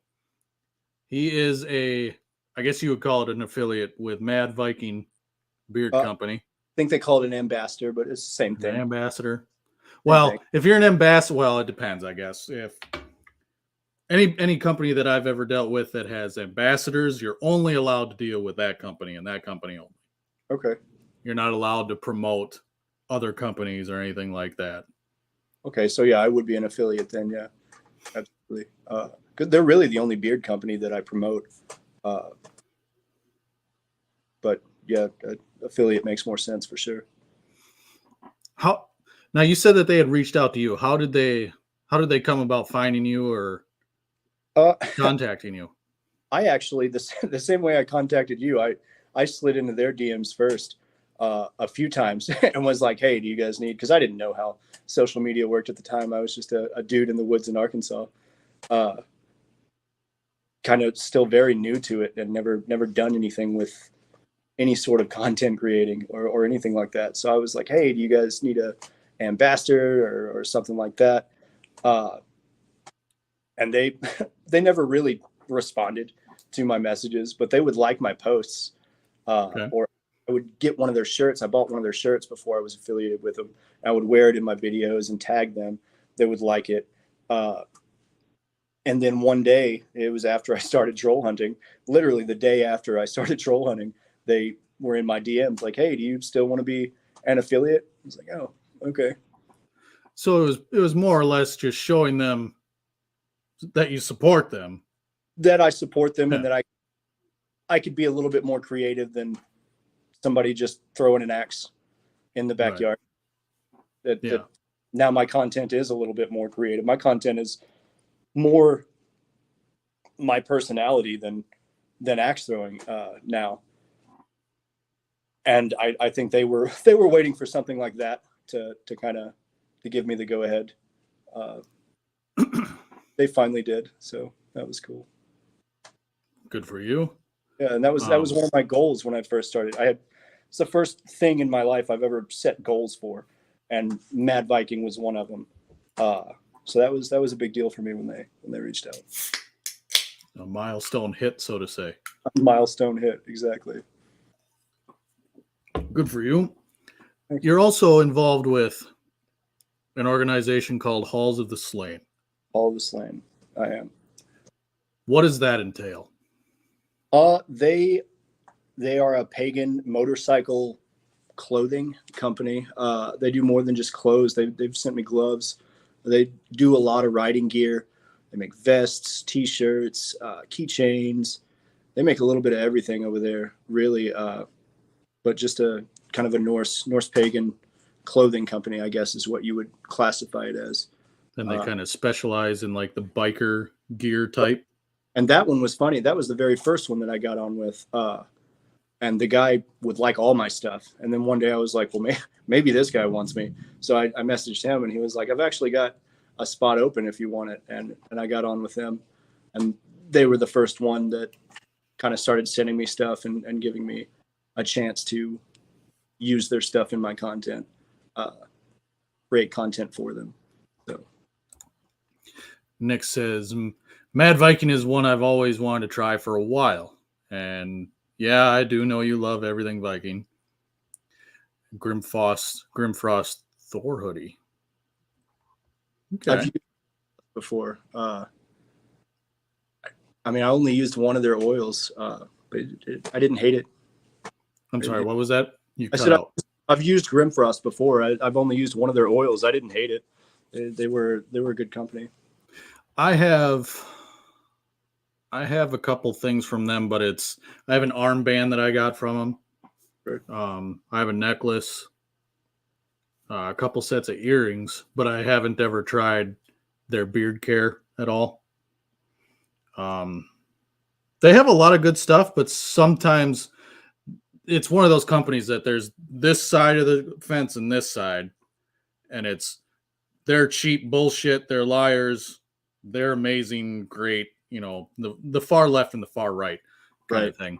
He is I guess you would call it an affiliate with Mad Viking Beard Company. I think they call it an ambassador, but it's the same thing. An ambassador. Well, if you're an ambassador, well, it depends, I guess. If any company that I've ever dealt with that has ambassadors, you're only allowed to deal with that company and that company only. Okay. You're not allowed to promote other companies or anything like that. Okay, so yeah, I would be an affiliate then, yeah. Absolutely. Because they're really the only beard company that I promote. But yeah, affiliate makes more sense for sure. Now you said that they had reached out to you. How did they come about finding you or contacting you? I actually the same way I contacted you. I slid into their DMs first a few times and was like, "Hey, do you guys need?" Because I didn't know how social media worked at the time. I was just a dude in the woods in Arkansas, kind of still very new to it and never done anything with any sort of content creating or anything like that. So I was like, "Hey, do you guys need a ambassador or something like that?" And they never really responded to my messages, but they would like my posts, or I would get one of their shirts. I bought one of their shirts before I was affiliated with them. I would wear it in my videos and tag them. They would like it. And then one day, it was after I started troll hunting, literally the day after I started troll hunting, they were in my DMs like, "Hey, do you still want to be an affiliate?" I was like, "Oh, okay." So it was more or less just showing them that you support them. That I support them, Yeah. and that I could be a little bit more creative than somebody just throwing an axe in the backyard. Right. That now my content is a little bit more creative. My content is more my personality than axe throwing now. And I think they were waiting for something like that to kind of to give me the go ahead. They finally did, so that was cool. Good for you. Yeah, and that was one of my goals when I first started. It's the first thing in my life I've ever set goals for, and Mad Viking was one of them. So that was a big deal for me when they reached out. A milestone hit, so to say. A milestone hit, exactly. Good for you. You're also involved with an organization called Halls of the Slain. Hall of the Slain, I am. What does that entail? They are a pagan motorcycle clothing company. They do more than just clothes. They've sent me gloves. They do a lot of riding gear. They make vests, t-shirts, keychains. They make a little bit of everything over there, really. But just a kind of a Norse pagan clothing company, I guess, is what you would classify it as. And they kind of specialize in like the biker gear type. And that one was funny. That was the very first one that I got on with. And the guy would like all my stuff. And then one day I was like, well, maybe this guy wants me. So I messaged him, and he was like, I've actually got a spot open if you want it. And I got on with them. And they were the first one that kind of started sending me stuff and giving me a chance to use their stuff in my content, create content for them. So Nick says, Mad Viking is one I've always wanted to try for a while. And yeah, I do know you love everything Viking. Grimfrost Thor hoodie. Okay. I've used it before. I mean, I only used one of their oils, but I didn't hate it. I'm sorry, what was that? You I cut said out. I've used Grimfrost before. I've only used one of their oils. I didn't hate it. They were a good company. I have a couple things from them, but I have an armband that I got from them. Sure. I have a necklace, a couple sets of earrings, but I haven't ever tried their beard care at all. They have a lot of good stuff, but sometimes it's one of those companies that there's this side of the fence and this side, and they're cheap bullshit, they're liars, they're amazing, great, the far left and the far right kind of thing.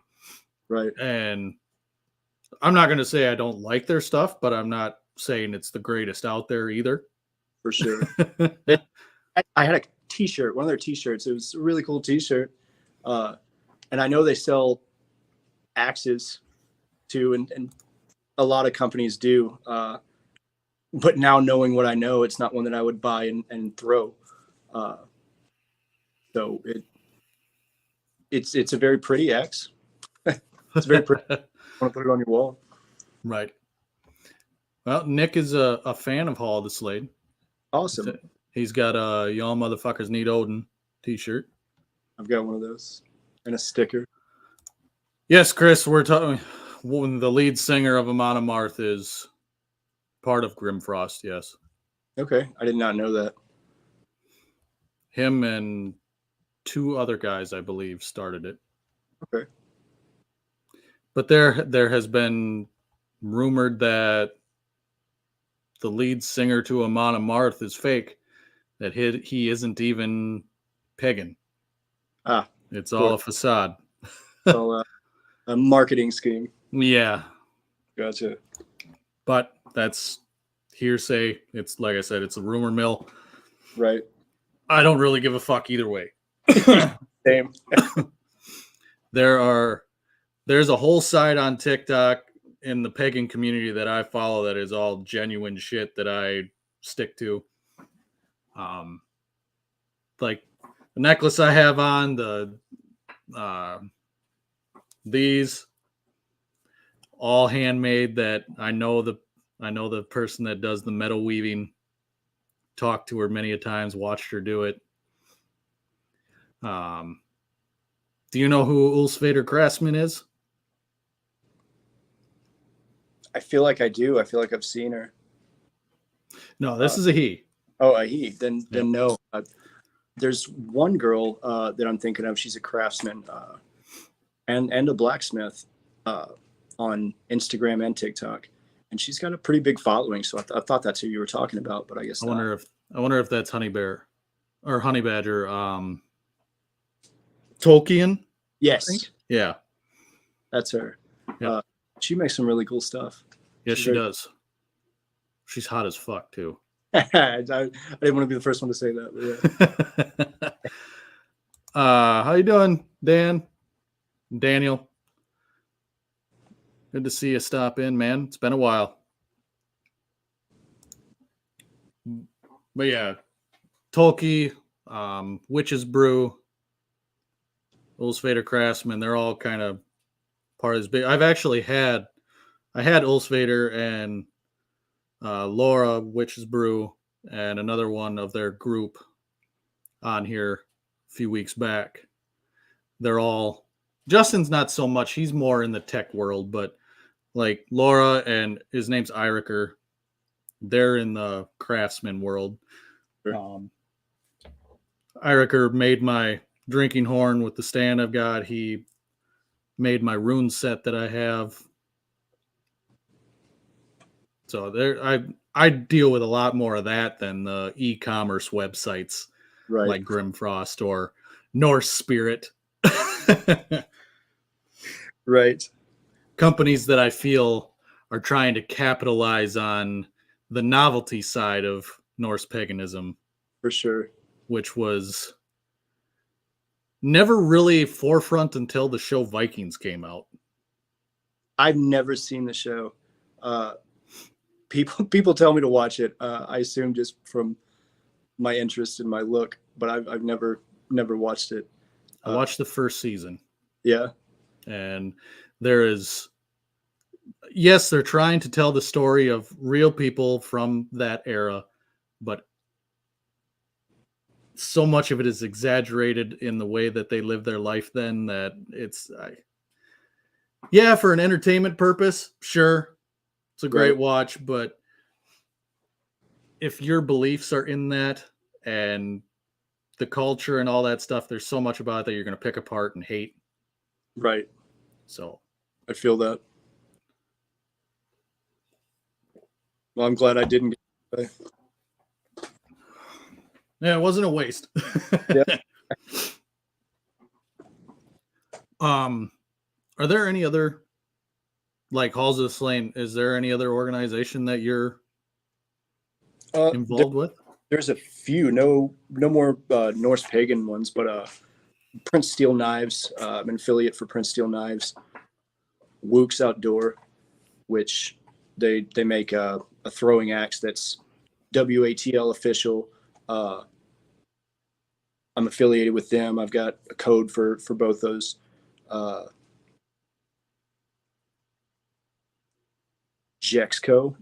Right. And I'm not going to say I don't like their stuff, but I'm not saying it's the greatest out there either. For sure. I had a t-shirt, one of their t-shirts. It was a really cool t-shirt. And I know they sell axes too, and a lot of companies do. But now knowing what I know, it's not one that I would buy and throw. So it's a very pretty axe. It's very pretty. I want to put it on your wall. Right. Well, Nick is a fan of Hall of the Slade. Awesome. He's got a Y'all Motherfuckers Need Odin t-shirt. I've got one of those and a sticker. Yes, Chris, we're talking when the lead singer of Amon Amarth is part of Grimfrost, yes. Okay. I did not know that. Him and two other guys, I believe, started it. Okay. But there has been rumored that the lead singer to Amon Amarth is fake, that he isn't even pagan. It's all a facade. So a marketing scheme. Yeah. Gotcha. But that's hearsay. It's like I said, it's a rumor mill. Right. I don't really give a fuck either way. Same. There's a whole site on TikTok in the pagan community that I follow that is all genuine shit that I stick to. Like the necklace I have on, these all handmade, that I know the person that does the metal weaving, talked to her many a times, watched her do it. Do you know who Ulsvader Craftsman is? I feel like I do. I feel like I've seen her. No, this is a he. Oh, a he. Then Yep. no. There's one girl that I'm thinking of. She's a craftsman and a blacksmith on Instagram and TikTok, and she's got a pretty big following. So I thought that's who you were talking about, but I guess I not. wonder if that's Honey Bear or Honey Badger. Tolkien. Yes, Yeah, that's her. Yep. She makes some really cool stuff. Yes, she does. She's hot as fuck too. I didn't want to be the first one to say that. But yeah. How you doing, Dan? Daniel? Good to see you stop in, man. It's been a while. But yeah, Tolkien, Witch's Brew, Ulsvader Craftsman, they're all kind of part of this big. I had Ulsvader and Laura, Witch's Brew, and another one of their group on here a few weeks back. They're all, Justin's not so much, he's more in the tech world, but like Laura and his name's Iriker, they're in the craftsman world. Sure. Iriker made my drinking horn with the stand I've got. He made my rune set that I have. So there, I deal with a lot more of that than the e-commerce websites, Right. like Grimfrost or Norse Spirit. Right. Companies that I feel are trying to capitalize on the novelty side of Norse paganism. For sure. Which was never really forefront until the show Vikings came out. I've never seen the show. People tell me to watch it. I assume just from my interest and my look, but I've never watched it. I watched the first season. Yeah. And there is, yes, they're trying to tell the story of real people from that era, but so much of it is exaggerated in the way that they live their life then that it's, yeah, for an entertainment purpose, sure. It's a great watch, but if your beliefs are in that and the culture and all that stuff, there's so much about it that you're going to pick apart and hate. Right. So I feel that. Well, I'm glad I didn't. Yeah, it wasn't a waste. Yep. Are there any other, like Halls of the Slain, is there any other organization that you're involved with? There's a few, no more Norse pagan ones, but Prince Steel Knives, I'm an affiliate for Prince Steel Knives. Wook's Outdoor, which they make a throwing axe that's WATL official. I'm affiliated with them. I've got a code for both those. Jexco,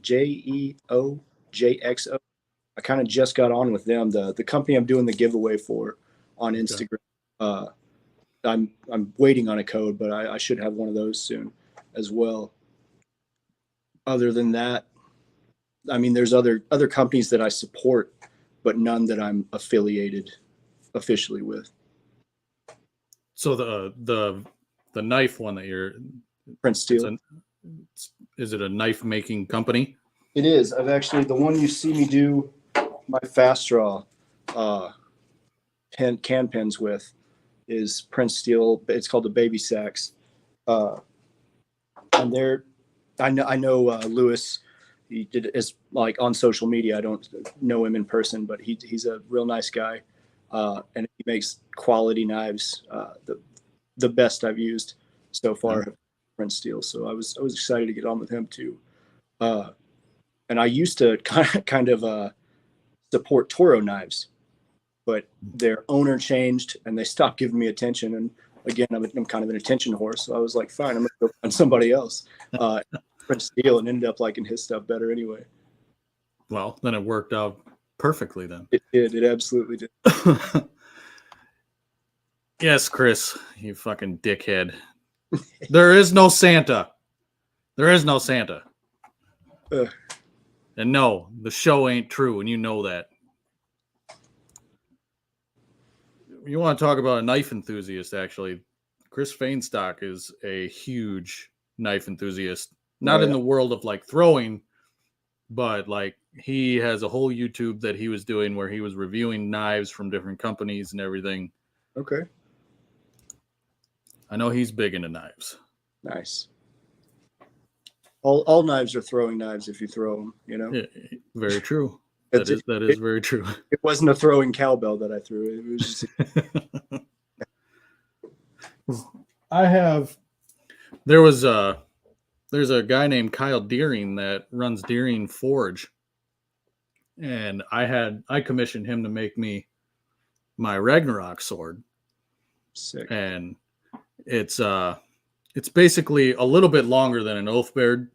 JEOJXO. I kind of just got on with them. The company I'm doing the giveaway for on Instagram. Okay. I'm waiting on a code, but I should have one of those soon as well. Other than that, I mean, there's other companies that I support, but none that I'm affiliated officially with. So the knife one that you're Prince Steel. Is it a knife making company? It is. I've actually, the one you see me do my fast draw can pens with is Prince Steel. It's called the Baby Sacks. And I know Lewis. He did is like on social media. I don't know him in person, but he's a real nice guy, and he makes quality knives. The best I've used so far, Prince Steel. So I was excited to get on with him too. And I used to kind of support Toro Knives, but their owner changed and they stopped giving me attention. And again, I'm kind of an attention whore, so I was like, fine, I'm gonna go find somebody else. Prince Steel, and ended up liking his stuff better anyway. Well, then it worked out perfectly then. It did. It absolutely did. Yes, Chris, you fucking dickhead. There is no Santa. There is no Santa. Ugh. And no, the show ain't true, and you know that. You want to talk about a knife enthusiast, actually. Chris Fainstock is a huge knife enthusiast. Not in the world of like throwing, but like he has a whole YouTube that he was doing where he was reviewing knives from different companies and everything. Okay. I know he's big into knives. Nice. All knives are throwing knives if you throw them, you know? Yeah, very true. That is very true. It wasn't a throwing cowbell that I threw. It was just... There's a guy named Kyle Deering that runs Deering Forge. And I commissioned him to make me my Ragnarok sword. Sick. And it's basically a little bit longer than an Oathbeard.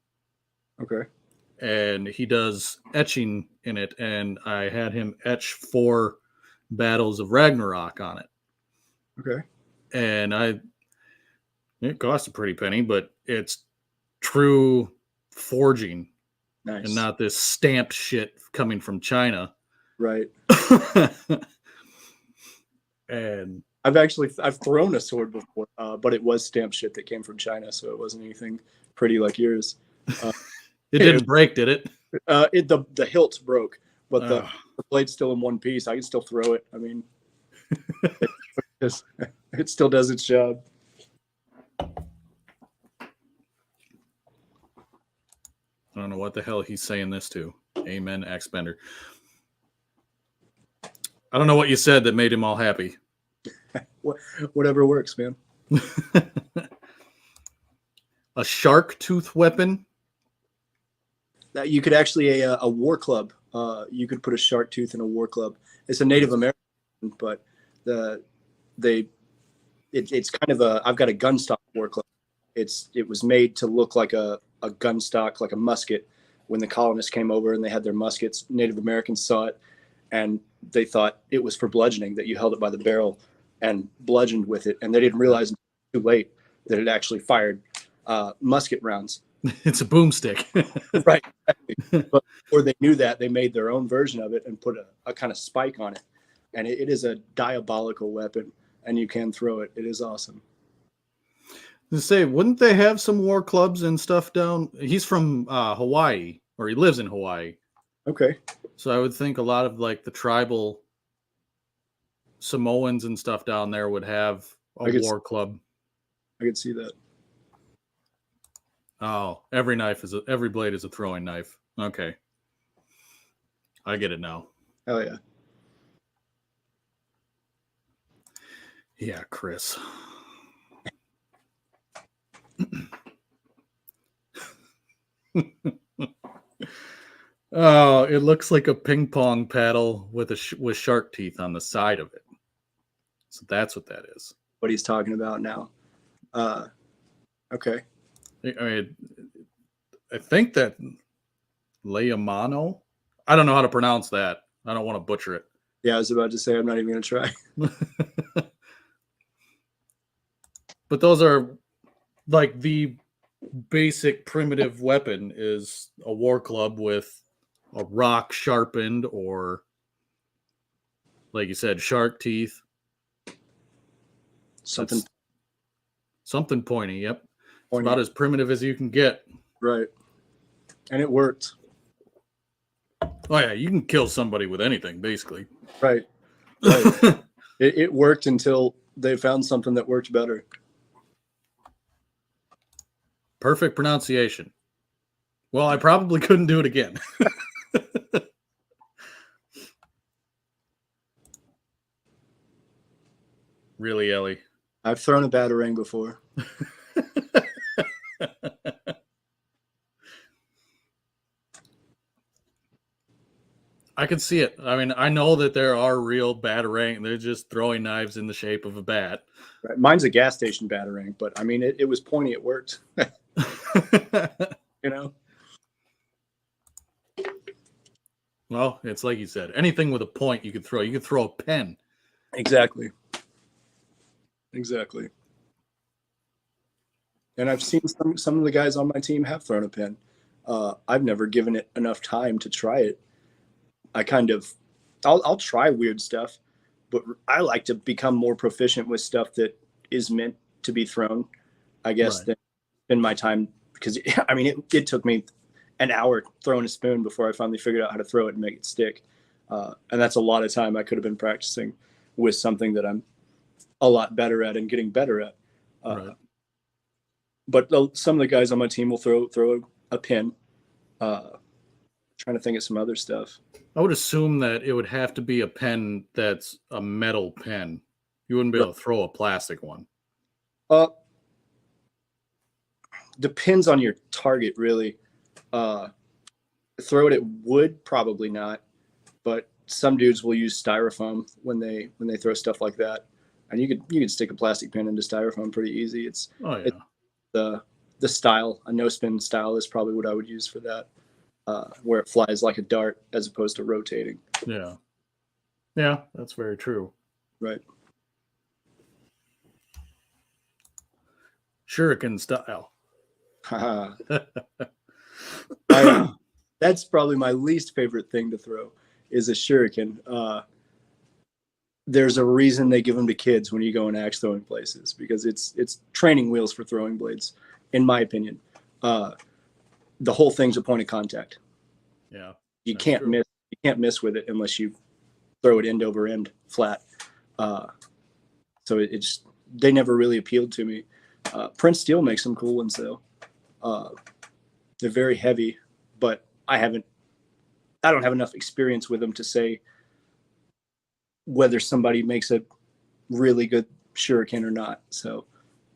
Okay. And he does etching in it, and I had him etch 4 battles of Ragnarok on it. Okay. And it cost a pretty penny, but it's true forging. Nice. And not this stamped shit coming from China. Right. And I've thrown a sword before, but it was stamped shit that came from China, so it wasn't anything pretty like yours. It didn't break, did it? The hilt broke, but the blade's still in one piece. I can still throw it. I mean, it still does its job. I don't know what the hell he's saying this to. Amen, Axebender. I don't know what you said that made him all happy. Whatever works, man. A shark tooth weapon? That you could actually a war club. You could put a shark tooth in a war club. It's a Native American, but it's kind of a. I've got a gun stock war club. It was made to look like a gun stock, like a musket. When the colonists came over and they had their muskets, Native Americans saw it, and they thought it was for bludgeoning. That you held it by the barrel and bludgeoned with it, and they didn't realize too late that it actually fired musket rounds. It's a boomstick. Right. But before they knew that, they made their own version of it and put a kind of spike on it. And it is a diabolical weapon, and you can throw it. It is awesome. To say, wouldn't they have some war clubs and stuff down? He's from Hawaii, or he lives in Hawaii. Okay. So I would think a lot of like the tribal Samoans and stuff down there would have a war club. I could see that. Oh, every blade is a throwing knife. Okay. I get it now. Hell yeah. Yeah, Chris. Oh, it looks like a ping pong paddle with shark teeth on the side of it. So that's what that is. What he's talking about now. Okay. I mean, I think that Leamano. I don't know how to pronounce that. I don't want to butcher it. Yeah, I was about to say I'm not even going to try. But those are like the basic primitive weapon is a war club with a rock sharpened or, like you said, shark teeth. Something pointy. Yep. Pointy. It's about as primitive as you can get. Right. And it worked. Oh yeah, you can kill somebody with anything, basically. Right. It worked until they found something that worked better. Perfect pronunciation. Well, I probably couldn't do it again. Really, Ellie? I've thrown a batarang before. I can see it. I mean, I know that there are real batarang. They're just throwing knives in the shape of a bat. Right. Mine's a gas station batarang, but I mean, it was pointy. It worked. You know? Well, it's like you said. Anything with a point you could throw. You could throw a pen. Exactly. exactly. And I've seen some of the guys on my team have thrown a pin. I've never given it enough time to try it. I'll try weird stuff, but I like to become more proficient with stuff that is meant to be thrown, I guess, Right. than spend my time, because I mean, it took me an hour throwing a spoon before I finally figured out how to throw it and make it stick. And that's a lot of time I could have been practicing with something that I'm a lot better at and getting better at. Right. But some of the guys on my team will throw a pin. Trying to think of some other stuff. I would assume that it would have to be a pen that's a metal pen. You wouldn't be able to throw a plastic one. Depends on your target, really. Throw it at wood, probably not. But some dudes will use styrofoam when they throw stuff like that, and you could stick a plastic pin into styrofoam pretty easy. It's the style, a no spin style is probably what I would use for that, where it flies like a dart as opposed to rotating. Yeah, that's very true. Right. Shuriken style. That's probably my least favorite thing to throw is a shuriken. There's a reason they give them to kids when you go in axe throwing places, because it's training wheels for throwing blades, in my opinion. The whole thing's a point of contact. Yeah, you can't miss. You can't miss with it unless you throw it end over end flat. So they never really appealed to me. Prince Steel makes some cool ones though. They're very heavy, but I don't have enough experience with them to say whether somebody makes a really good shuriken or not. So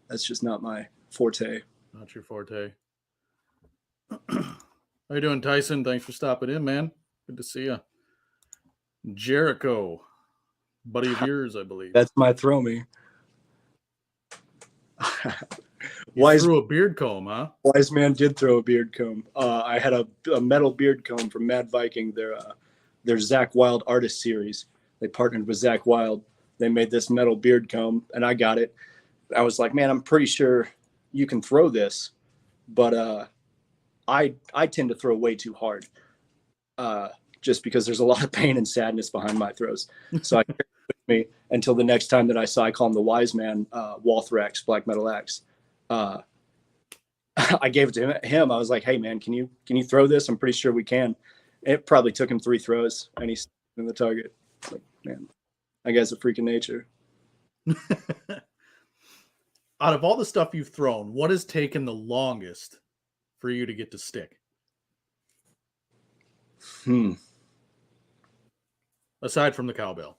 that's just not my forte. Not your forte. How you doing, Tyson? Thanks for stopping in, man. Good to see you. Jericho, buddy of yours, I believe. That's my throw me. Threw a beard comb, huh? Wise Man did throw a beard comb. I had a metal beard comb from Mad Viking. Their Zach Wild artist series. They partnered with Zach Wild. They made this metal beard comb, and I got it. I was like, man, I'm pretty sure you can throw this, but I tend to throw way too hard, just because there's a lot of pain and sadness behind my throws. So I carried it with me until the next time that I call him the Wise Man, Walthrax Black Metal Axe. I gave it to him. I was like, hey man, can you throw this? I'm pretty sure we can. It probably took him 3 throws and he's in the target. It's like, man, that guy's a freak of nature. Out of all the stuff you've thrown, what has taken the longest for you to get to stick? Aside from the cowbell.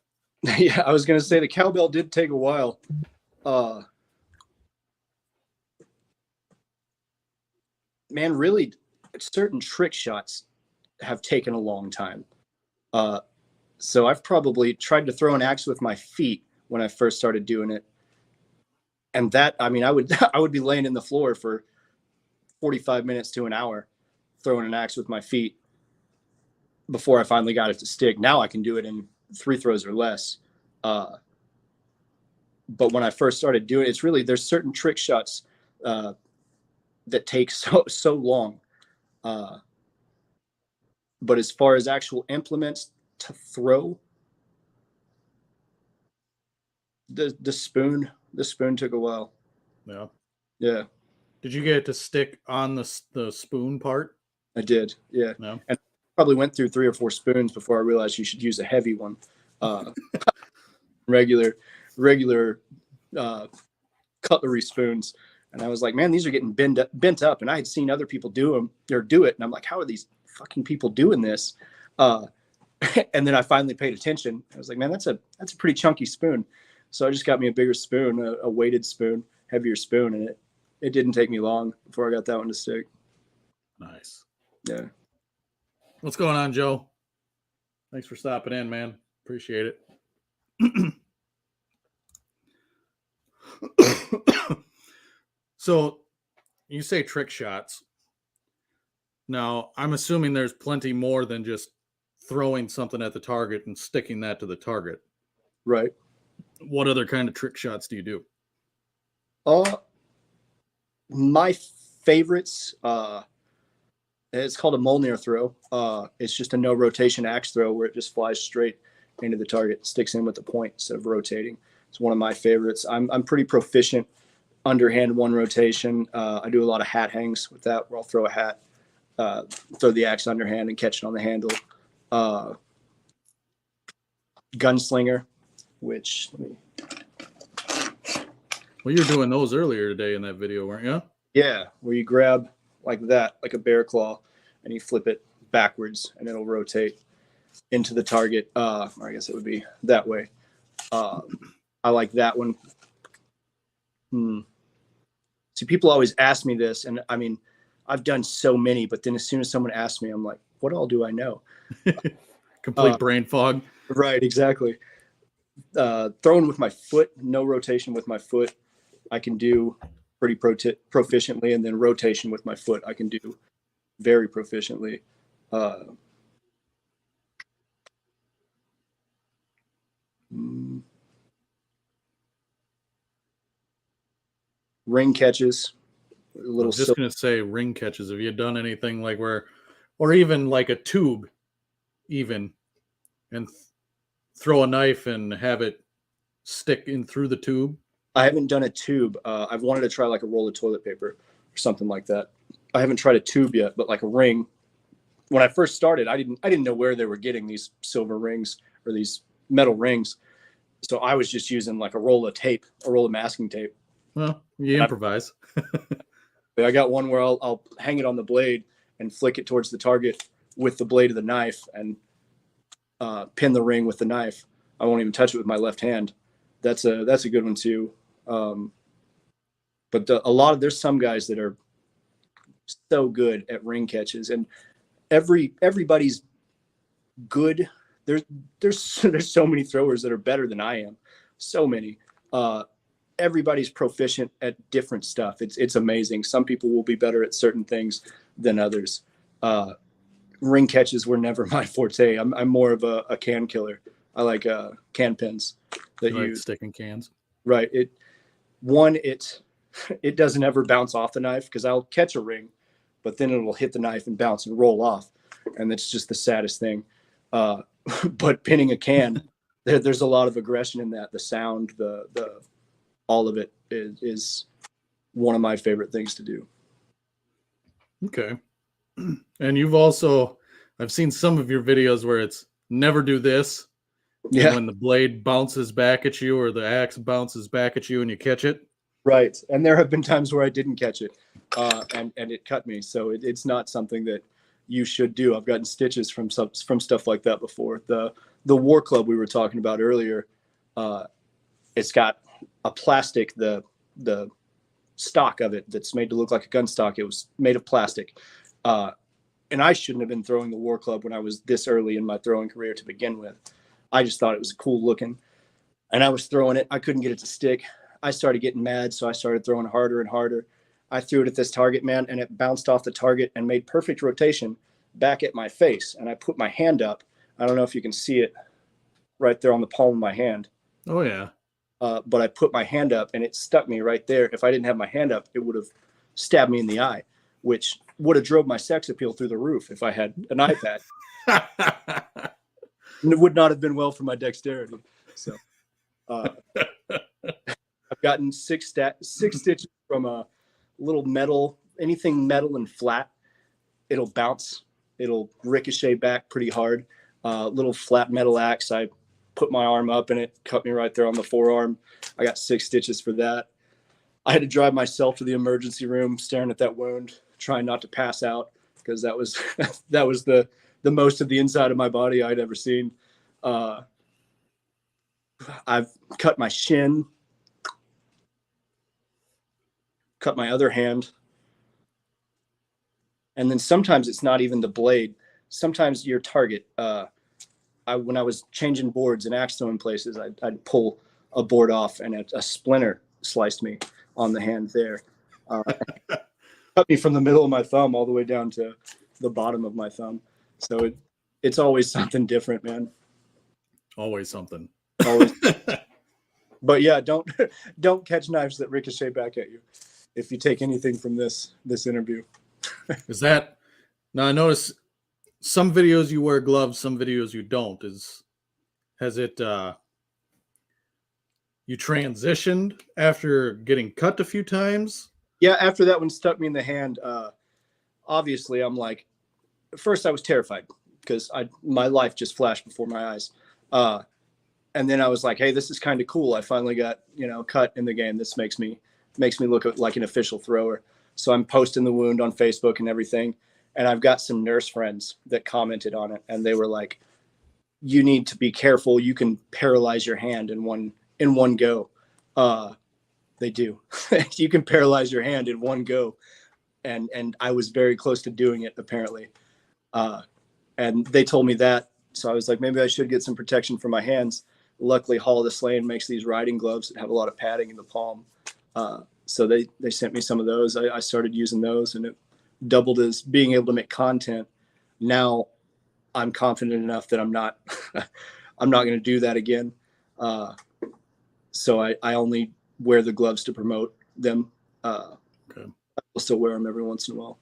Yeah, I was going to say the cowbell did take a while. Man, really, certain trick shots have taken a long time. So I've probably tried to throw an axe with my feet when I first started doing it. And that, I mean, I would be laying in the floor for 45 minutes to an hour throwing an axe with my feet before I finally got it to stick. Now I can do it in 3 throws or less. But when I first started doing it, it's really, there's certain trick shots that take so long. But as far as actual implements to throw, the spoon took a while. Yeah. Did you get to stick on the spoon part? I did. Yeah. No. And I probably went through 3 or 4 spoons before I realized you should use a heavy one. Regular cutlery spoons. And I was like, man, these are getting bent up. And I had seen other people do it. And I'm like, how are these fucking people doing this? And then I finally paid attention. I was like, man, that's a pretty chunky spoon. So I just got me a bigger spoon, a weighted spoon, heavier spoon. And it didn't take me long before I got that one to stick. Nice. Yeah. What's going on, Joe? Thanks for stopping in, man. Appreciate it. So you say trick shots. Now, I'm assuming there's plenty more than just throwing something at the target and sticking that to the target. Right. What other kind of trick shots do you do? Uh, my favorites, it's called a Molnir throw. It's just a no rotation axe throw where it just flies straight into the target, sticks in with the point instead of rotating. It's one of my favorites. I'm pretty proficient underhand one rotation. I do a lot of hat hangs with that, where I'll throw a hat, throw the axe underhand, and catch it on the handle. Gunslinger, which Well, you were doing those earlier today in that video, weren't you? yeah, where you grab like that, like a bear claw, and you flip it backwards, and it'll rotate into the target. Or I guess it would be that way. I like that one. See, people always ask me this, and I mean, I've done so many, but then as soon as someone asks me, I'm like, what all do I know? Complete brain fog. Right, exactly. Throwing with my foot, no rotation with my foot, I can do pretty proficiently, and then rotation with my foot, I can do very proficiently. Ring catches, a I little. was just gonna say ring catches. Have you done anything like where, or even like a tube, even, and throw a knife and have it stick in through the tube? I haven't done a tube. I've wanted to try like a roll of toilet paper or something like that. I haven't tried a tube yet, but like a ring. When I first started, I didn't know where they were getting these silver rings or these metal rings, so I was just using like a roll of tape, a roll of masking tape. Well, you improvise. I got one where I'll hang it on the blade and flick it towards the target with the blade of the knife and pin the ring with the knife. I won't even touch it with my left hand. That's a good one too. But there's some guys that are so good at ring catches, and everybody's good. There's so many throwers that are better than I am. So many. Everybody's proficient at different stuff. It's amazing. Some people will be better at certain things than others. Ring catches were never my forte. I'm more of a can killer. I like can pins that you like sticking cans. Right. It doesn't ever bounce off the knife, because I'll catch a ring, but then it'll hit the knife and bounce and roll off, and it's just the saddest thing. But pinning a can, there's a lot of aggression in that. The sound, the all of it is one of my favorite things to do. Okay. And I've seen some of your videos where it's never do this. Yeah. When the blade bounces back at you, or the axe bounces back at you and you catch it. Right. And there have been times where I didn't catch it, and it cut me. So it's not something that you should do. I've gotten stitches from stuff like that before. The War Club we were talking about earlier, it's got a plastic, the stock of it that's made to look like a gun stock. It was made of plastic. And I shouldn't have been throwing the War Club when I was this early in my throwing career to begin with. I just thought it was cool looking, and I was throwing it. I couldn't get it to stick. I started getting mad, so I started throwing harder and harder. I threw it at this target, man, and it bounced off the target and made perfect rotation back at my face. And I put my hand up. I don't know if you can see it right there on the palm of my hand. Oh, yeah. But I put my hand up, and it stuck me right there. If I didn't have my hand up, it would have stabbed me in the eye, which would have drove my sex appeal through the roof if I had an iPad. It would not have been well for my dexterity. So I've gotten six stitches from a little metal, anything metal and flat. It'll bounce. It'll ricochet back pretty hard. Little flat metal axe. I put my arm up and it cut me right there on the forearm. I got 6 stitches for that. I had to drive myself to the emergency room, staring at that wound, trying not to pass out, because that was the most of the inside of my body I'd ever seen. I've cut my shin, cut my other hand, and then sometimes it's not even the blade. Sometimes your target. When I was changing boards and axe throwing places, I'd pull a board off, and a splinter sliced me on the hand there. Cut me from the middle of my thumb all the way down to the bottom of my thumb. So it's always something different, man. Always something. Always. But yeah, don't don't catch knives that ricochet back at you. If you take anything from this interview, Is that now? I notice some videos you wear gloves, some videos you don't. Has it you transitioned after getting cut a few times? yeah. After that one stuck me in the hand, obviously I'm like, first I was terrified because my life just flashed before my eyes. And then I was like, hey, this is kind of cool. I finally got, cut in the game. This makes me look like an official thrower. So I'm posting the wound on Facebook and everything. And I've got some nurse friends that commented on it, and they were like, you need to be careful. You can paralyze your hand in one go. They do. You can paralyze your hand in one go. And I was very close to doing it, apparently. And they told me that. So I was like, maybe I should get some protection for my hands. Luckily, Hall of the Slain makes these riding gloves that have a lot of padding in the palm. So they sent me some of those. I started using those, and it doubled as being able to make content. Now I'm confident enough that I'm not going to do that again. So I only wear the gloves to promote them. Okay. I'll still wear them every once in a while.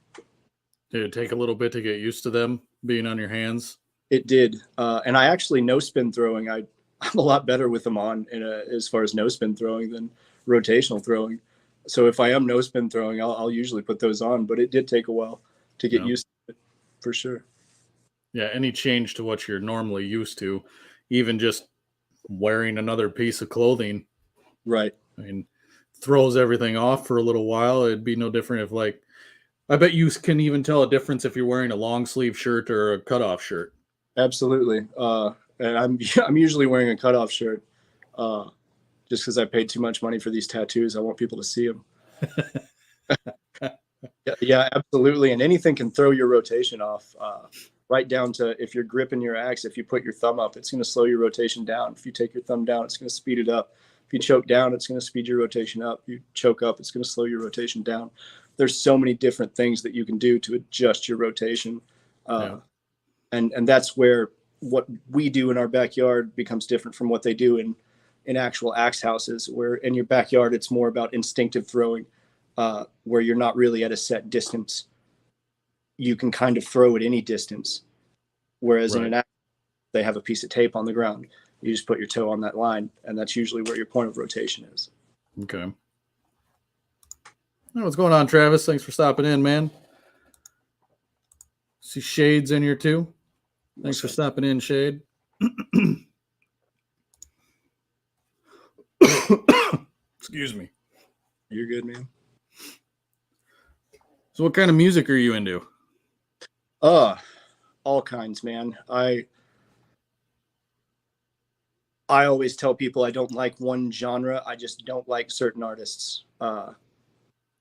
Did it take a little bit to get used to them being on your hands? It did. And I actually no spin throwing. I'm a lot better with them on as far as no spin throwing than rotational throwing. So if I am no spin throwing, I'll usually put those on, but it did take a while to get used to it for sure. Yeah. Any change to what you're normally used to, even just wearing another piece of clothing. Right. I mean, throws everything off for a little while. It'd be no different if, like, I bet you can even tell a difference if you're wearing a long sleeve shirt or a cutoff shirt. Absolutely. And I'm usually wearing a cutoff shirt just because I paid too much money for these tattoos. I want people to see them. Yeah, absolutely. And anything can throw your rotation off, right down to if you're gripping your axe. If you put your thumb up, it's going to slow your rotation down. If you take your thumb down, it's going to speed it up. If you choke down, it's going to speed your rotation up. If you choke up, it's going to slow your rotation down. There's so many different things that you can do to adjust your rotation. And that's where what we do in our backyard becomes different from what they do in actual axe houses, where in your backyard, it's more about instinctive throwing, where you're not really at a set distance. You can kind of throw at any distance. Whereas in an axe, they have a piece of tape on the ground. You just put your toe on that line, and that's usually where your point of rotation is. Okay. Hey, what's going on, Travis? Thanks for stopping in, man. See Shade's in here too. Thanks for stopping in, Shade. Excuse me. You're good, man. So what kind of music are you into? All kinds, man. I always tell people I don't like one genre. I just don't like certain artists. Have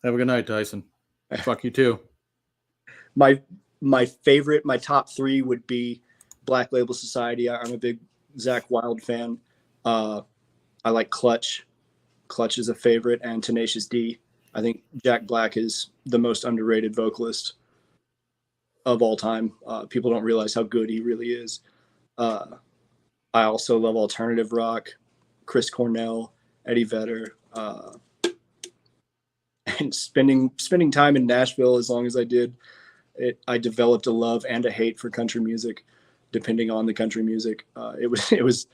a good night, Tyson. Fuck you too. My favorite, my top three would be Black Label Society. I'm a big Zakk Wylde fan. I like Clutch. Clutch is a favorite, and Tenacious D. I think Jack Black is the most underrated vocalist of all time. People don't realize how good he really is. I also love alternative rock, Chris Cornell, Eddie Vedder, and spending time in Nashville as long as I did, I developed a love and a hate for country music, depending on the country music. It was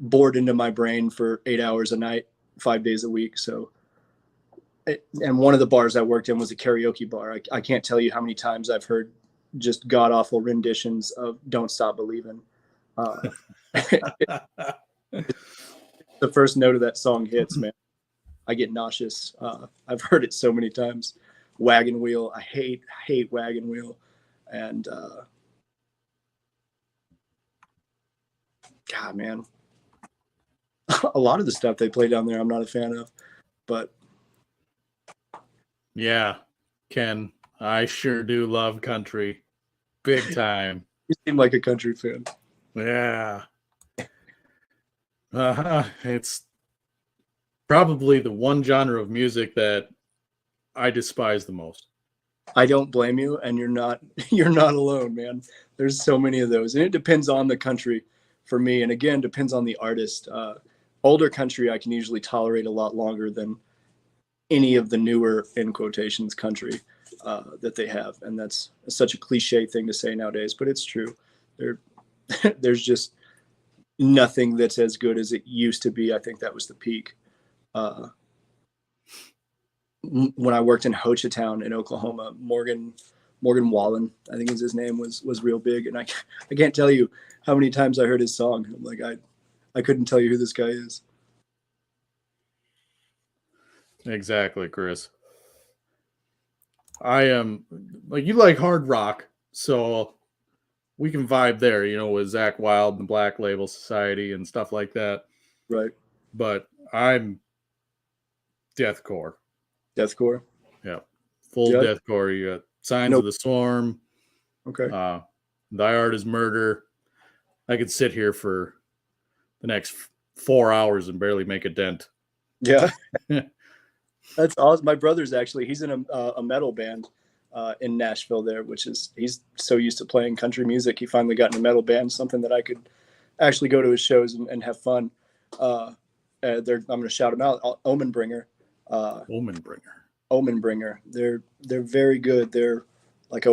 bored into my brain for 8 hours a night, 5 days a week. So, and one of the bars I worked in was a karaoke bar. I can't tell you how many times I've heard just god awful renditions of "Don't Stop Believin'." The first note of that song hits, man, I get nauseous. I've heard it so many times. Wagon Wheel, I hate Wagon Wheel, and God, man, a lot of the stuff they play down there I'm not a fan of, but yeah, Ken, I sure do love country, big time. You seem like a country fan. Yeah. It's probably the one genre of music that I despise the most. I don't blame you, and you're not alone, man. There's so many of those, and it depends on the country for me, and again, depends on the artist. older country I can usually tolerate a lot longer than any of the newer, in quotations, country that they have. And that's such a cliche thing to say nowadays, but it's true. There, there's just nothing that's as good as it used to be. I think that was the peak. When I worked in Hochatown in Oklahoma, Morgan Wallen, I think is his name, was real big. And I can't tell you how many times I heard his song. I'm like, I couldn't tell you who this guy is. Exactly, Chris. I am like, you like hard rock, so we can vibe there, with Zach Wild and the Black Label Society and stuff like that. Right. But I'm deathcore. Deathcore? Yeah. Full deathcore. You got Signs of the Swarm. Okay. Thy Art is Murder. I could sit here for the next 4 hours and barely make a dent. Yeah. That's awesome. My brother's he's in a metal band in Nashville there, he's so used to playing country music. He finally got in a metal band, something that I could actually go to his shows and have fun. I'm going to shout him out. Omenbringer. Omenbringer. They're very good. They're like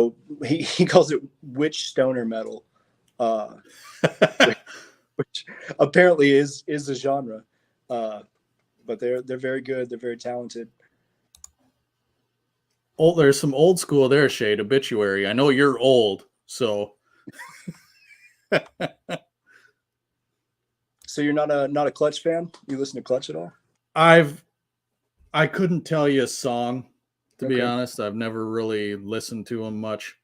he calls it witch stoner metal, which apparently is a genre. But they're very good. They're very talented. Oh, there's some old school there, Shade. Obituary. I know you're old, so. So you're not a Clutch fan? You listen to Clutch at all? I couldn't tell you a song, to be honest. I've never really listened to them much.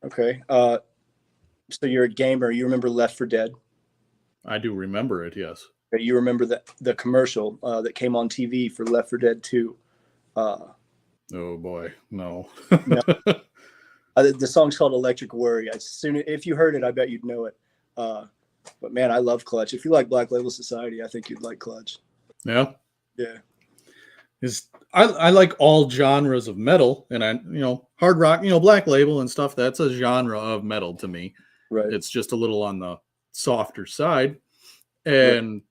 Okay. So you're a gamer. You remember Left 4 Dead? I do remember it, yes. You remember the commercial that came on TV for Left 4 Dead 2? Oh boy, no. No. The song's called Electric Worry. If you heard it, I bet you'd know it. But man, I love Clutch. If you like Black Label Society, I think you'd like Clutch. Yeah. Yeah. I like all genres of metal, and hard rock, Black Label and stuff. That's a genre of metal to me. Right. It's just a little on the softer side, and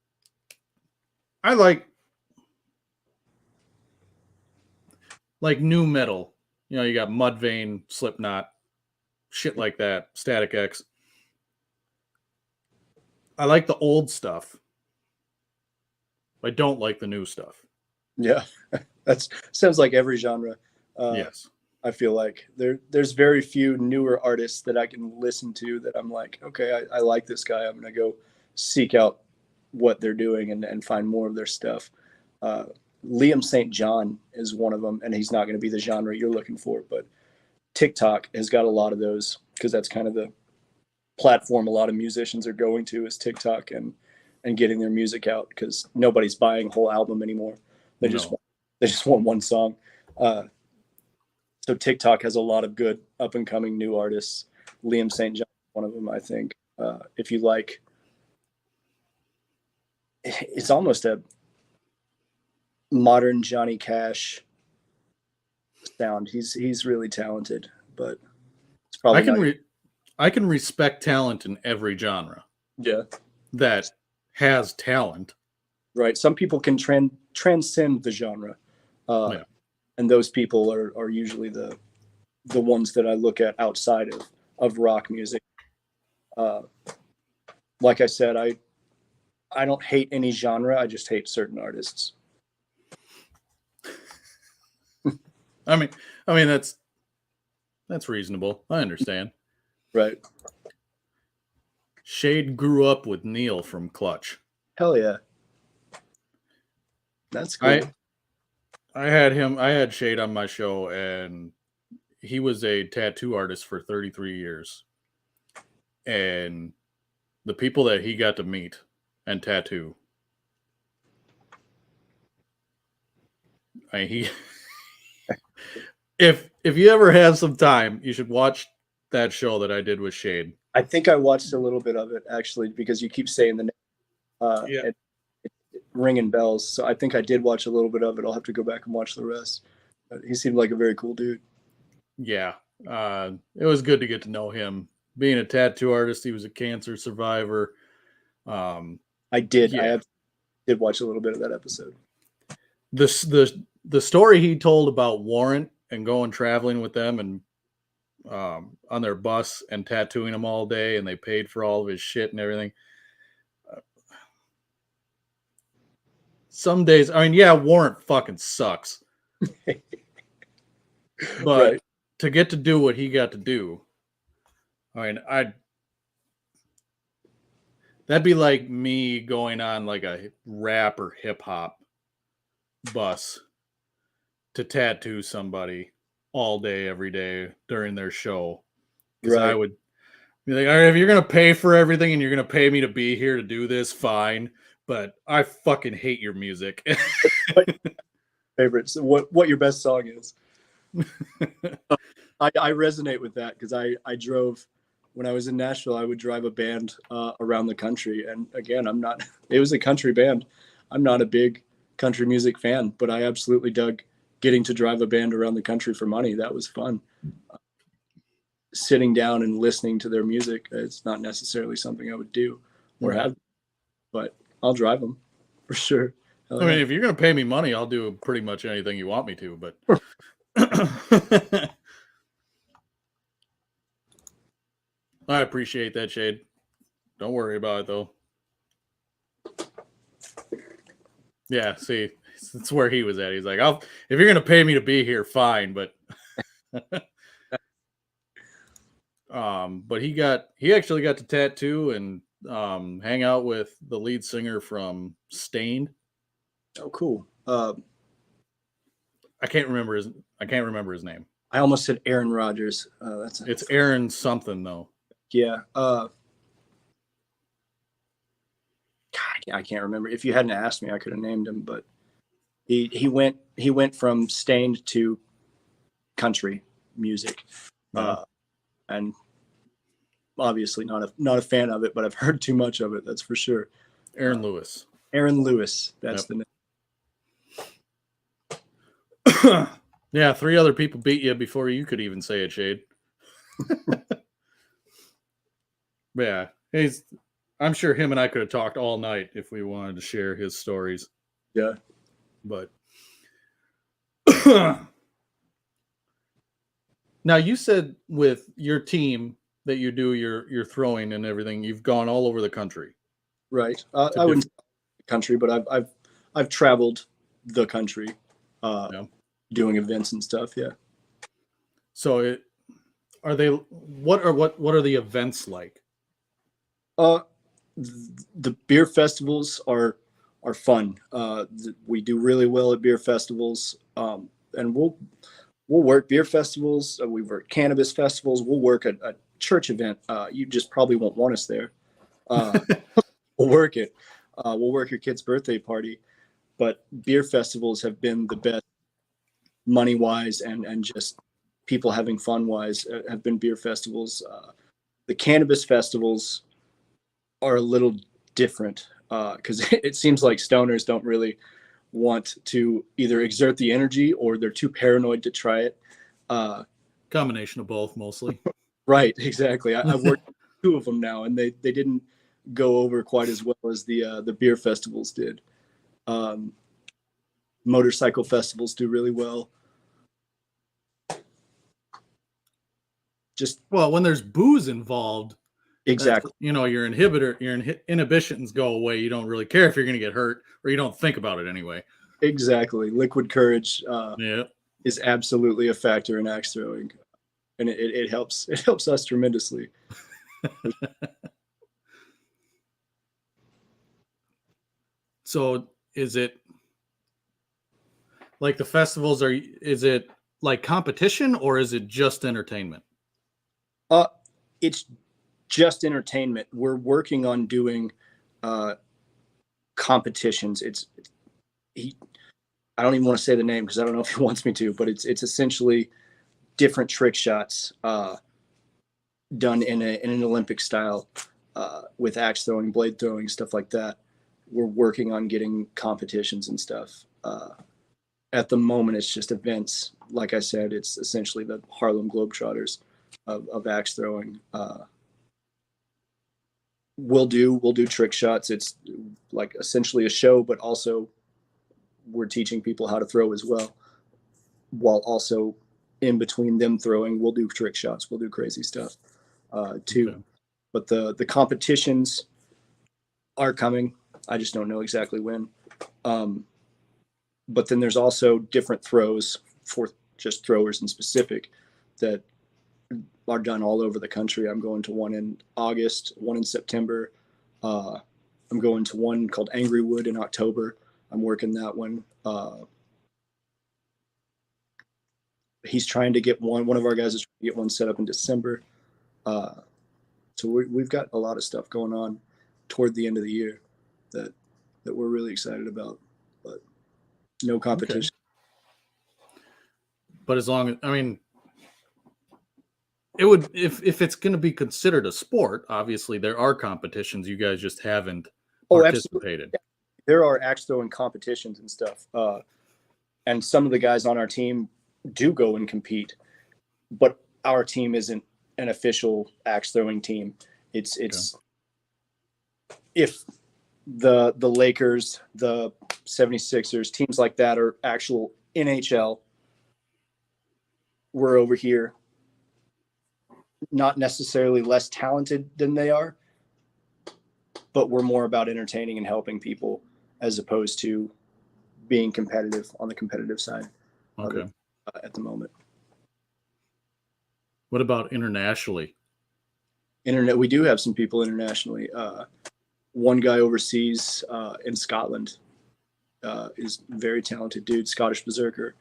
I like new metal. You got Mudvayne, Slipknot, shit like that, Static X. I like the old stuff. I don't like the new stuff. Yeah, that sounds like every genre. Yes. I feel like there's very few newer artists that I can listen to that I'm like, okay, I like this guy. I'm going to go seek out what they're doing and find more of their stuff. Liam St. John is one of them, and he's not going to be the genre you're looking for, but TikTok has got a lot of those because that's kind of the platform a lot of musicians are going to is TikTok and getting their music out because nobody's buying a whole album anymore. They just want one song. So TikTok has a lot of good up and coming new artists. Liam St. John, one of them, I think. If you like, it's almost a modern Johnny Cash sound. He's really talented, but it's probably I can respect talent in every genre. Yeah, that has talent. Right. Some people can transcend the genre, and those people are usually the ones that I look at outside of rock music. Like I said, I don't hate any genre. I just hate certain artists. I mean that's reasonable. I understand. Right. Shade grew up with Neil from Clutch. Hell yeah. That's cool. I had Shade on my show, and he was a tattoo artist for 33 years. And the people that he got to meet and tattoo, if you ever have some time, you should watch that show that I did with Shade. I think I watched a little bit of it actually because you keep saying the name. It's ringing bells. So I think I did watch a little bit of it. I'll have to go back and watch the rest. But he seemed like a very cool dude. Yeah. It was good to get to know him. Being a tattoo artist, he was a cancer survivor. I did. Yeah. Did watch a little bit of that episode. The story he told about Warrant and going traveling with them and on their bus and tattooing him all day, and they paid for all of his shit and everything. Some days, I mean, yeah, Warrant fucking sucks. But Right. to get to do what he got to do, I mean, that'd be like me going on like a rap or hip hop bus to tattoo somebody all day, every day during their show. Because I Right. would be like, all right, if you're going to pay for everything and you're going to pay me to be here to do this, fine. But I fucking hate your music. Favorites. What your best song is? I resonate with that because I drove when I was in Nashville. I would drive a band around the country, and again, I'm not. It was a country band. I'm not a big country music fan, but I absolutely dug getting to drive a band around the country for money. That was fun. Sitting down and listening to their music, it's not necessarily something I would do or have, but I'll drive them for sure. I mean, if you're going to pay me money, I'll do pretty much anything you want me to, but I appreciate that, Shade. Don't worry about it, though. Yeah, see, that's where he was at. He's like, if you're going to pay me to be here, fine, but but he actually got to tattoo and hang out with the lead singer from Stained. Oh, cool. I can't remember his name. I almost said Aaron Rodgers. It's Aaron something though. Yeah. God, I can't remember. If you hadn't asked me, I could have named him. But he went from Stained to country music, and obviously not a fan of it. But I've heard too much of it. That's for sure. Aaron Lewis. Aaron Lewis. That's the name. Yeah, 3 other people beat you before you could even say it, Shade. Yeah, I'm sure him and I could have talked all night if we wanted to share his stories. Yeah. But now you said with your team that you do your throwing and everything, you've gone all over the country. Right. I wouldn't say country, but I've traveled the country. Doing events and stuff. Yeah. So what are the events like? The beer festivals are fun. We do really well at beer festivals. And we'll work beer festivals. We work cannabis festivals. We'll work a church event. You just probably won't want us there. We'll work it. We'll work your kid's birthday party, but beer festivals have been the best money wise and just people having fun wise have been beer festivals. The cannabis festivals are a little different because it seems like stoners don't really want to either exert the energy or they're too paranoid to try it. Combination of both, mostly. Right, exactly. I've worked 2 of them now, and they didn't go over quite as well as the beer festivals did. Motorcycle festivals do really well. Just when there's booze involved, exactly. Your inhibitions go away. You don't really care if you're going to get hurt, or you don't think about it anyway. Exactly. Liquid courage is absolutely a factor in axe throwing, and it helps us tremendously. So is it like the festivals is it like competition or is it just entertainment? It's just entertainment. We're working on doing competitions. I don't even want to say the name because I don't know if he wants me to, but it's essentially different trick shots done in an Olympic style with axe throwing, blade throwing, stuff like that. We're working on getting competitions and stuff. At the moment, it's just events. Like I said, it's essentially the Harlem Globetrotters of axe throwing. We'll do trick shots. like essentially a show, but also we're teaching people how to throw as well, while also in between them throwing, we'll do trick shots, we'll do crazy stuff too. Okay. But the competitions are coming. I just don't know exactly when. But then there's also different throws for just throwers in specific that are done all over the country. I'm going to one in August, one in September. I'm going to one called Angry Wood in October. I'm working that one. He's trying to get one of our guys is trying to get one set up in December. So we've got a lot of stuff going on toward the end of the year that we're really excited about, but no competition. Okay. But as long as, I mean, it would, if it's going to be considered a sport, obviously there are competitions. You guys just haven't participated. Absolutely. There are axe throwing competitions and stuff. And some of the guys on our team do go and compete, but our team isn't an official axe throwing team. It's okay. If the Lakers, the 76ers, teams like that are actual NHL, we're over here not necessarily less talented than they are, but we're more about entertaining and helping people as opposed to being competitive on the competitive side. Okay. At the moment. What about internationally? We do have some people internationally. One guy overseas in Scotland is a very talented dude. Scottish Berserker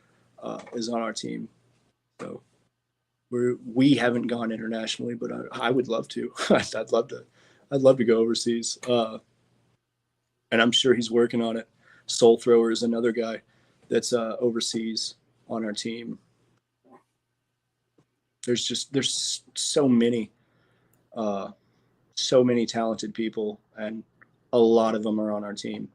is on our team. So we haven't gone internationally, but I would love to. I'd love to go overseas. And I'm sure he's working on it. Soul Thrower is another guy that's overseas on our team. There's so many talented people, and a lot of them are on our team.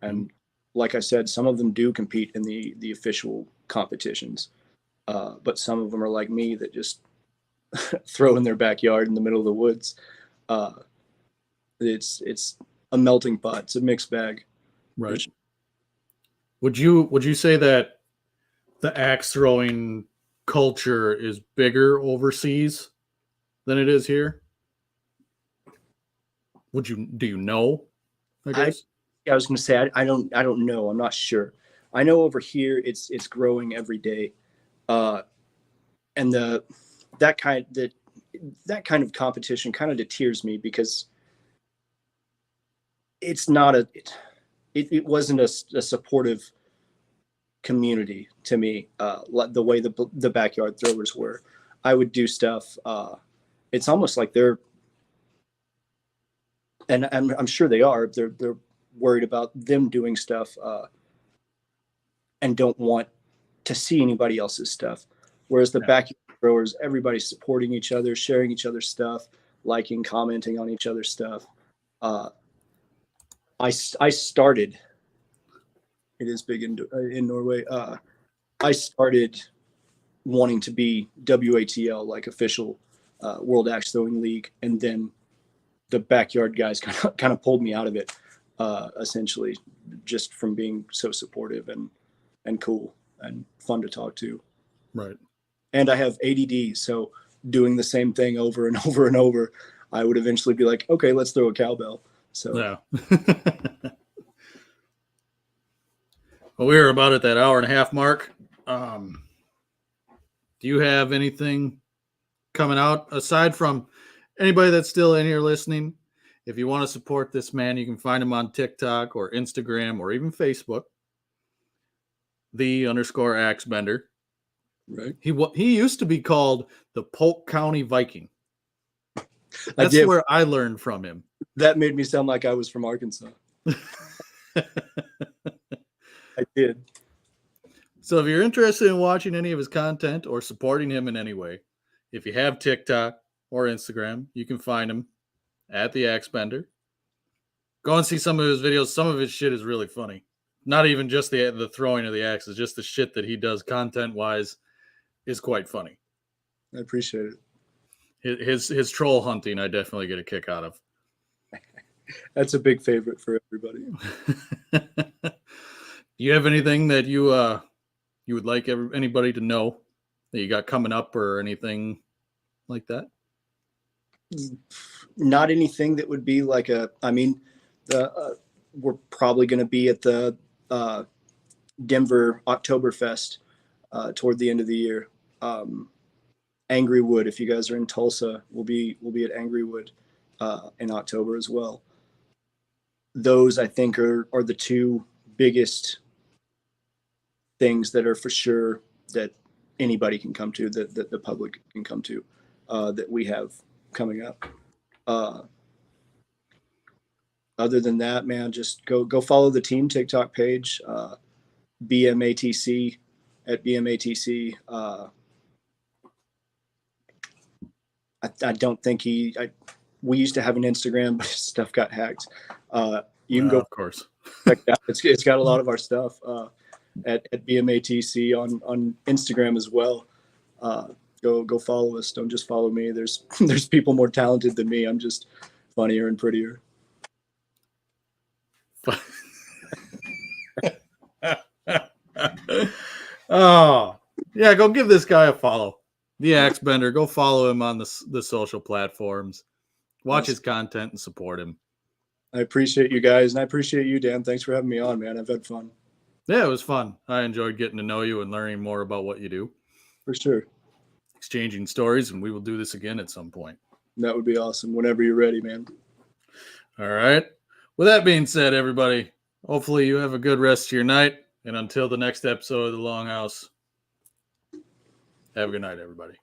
And like I said, some of them do compete in the official competitions, but some of them are like me that just throw in their backyard in the middle of the woods. It's a melting pot. It's a mixed bag. Right. Would you say that the axe throwing culture is bigger overseas than it is here? Do you know? I guess. I was going to say I don't know. I'm not sure. I know over here it's growing every day, and that kind of competition kind of deters me because it's not it wasn't a supportive community to me, the way the backyard throwers were. I would do stuff. It's almost like they're, and I'm sure they are. They're worried about them doing stuff and don't want to see anybody else's stuff. Whereas the backyard throwers, everybody's supporting each other, sharing each other's stuff, liking, commenting on each other's stuff. I started. It is big in Norway. I started wanting to be WATL, like official World Axe Throwing League, and then the backyard guys kind of pulled me out of it, essentially, just from being so supportive and cool and fun to talk to. Right. And I have ADD, so doing the same thing over and over and over, I would eventually be like, okay, let's throw a cowbell. So yeah. Well, we were about at that hour and a half mark. Do you have anything coming out aside from anybody that's still in here listening? If you want to support this man, you can find him on TikTok or Instagram or even Facebook. _Axebender. Right. He used to be called the Polk County Viking. That's where I learned from him. That made me sound like I was from Arkansas. I did. So if you're interested in watching any of his content or supporting him in any way, if you have TikTok or Instagram, you can find him at the Axebender. Go and see some of his videos. Some of his shit is really funny. Not even just the throwing of the axes, just the shit that he does content-wise is quite funny. I appreciate it. His troll hunting, I definitely get a kick out of. That's a big favorite for everybody. Do you have anything that you would like anybody to know that you got coming up or anything like that? Not anything that would be like we're probably going to be at the Denver Oktoberfest toward the end of the year. Angrywood, if you guys are in Tulsa, we'll be at Angrywood in October as well. Those I think are the two biggest things that are for sure that anybody can come to, that the public can come to, that we have coming up. Other than that, man, just go follow the team TikTok page, BMATC at BMATC. I don't think we used to have an Instagram, but stuff got hacked. You can go, of course. check it out. It's got a lot of our stuff at BMATC on Instagram as well. Go follow us. Don't just follow me. There's people more talented than me. I'm just funnier and prettier. Oh yeah, go give this guy a follow. The Axebender. Go follow him on the social platforms. Watch his content and support him. I appreciate you guys, and I appreciate you, Dan. Thanks for having me on, man. I've had fun. Yeah, it was fun. I enjoyed getting to know you and learning more about what you do. For sure. Exchanging stories, and we will do this again at some point. That would be awesome. Whenever you're ready, man. All right. With that being said, everybody, hopefully you have a good rest of your night. And until the next episode of the Longhouse, have a good night, everybody.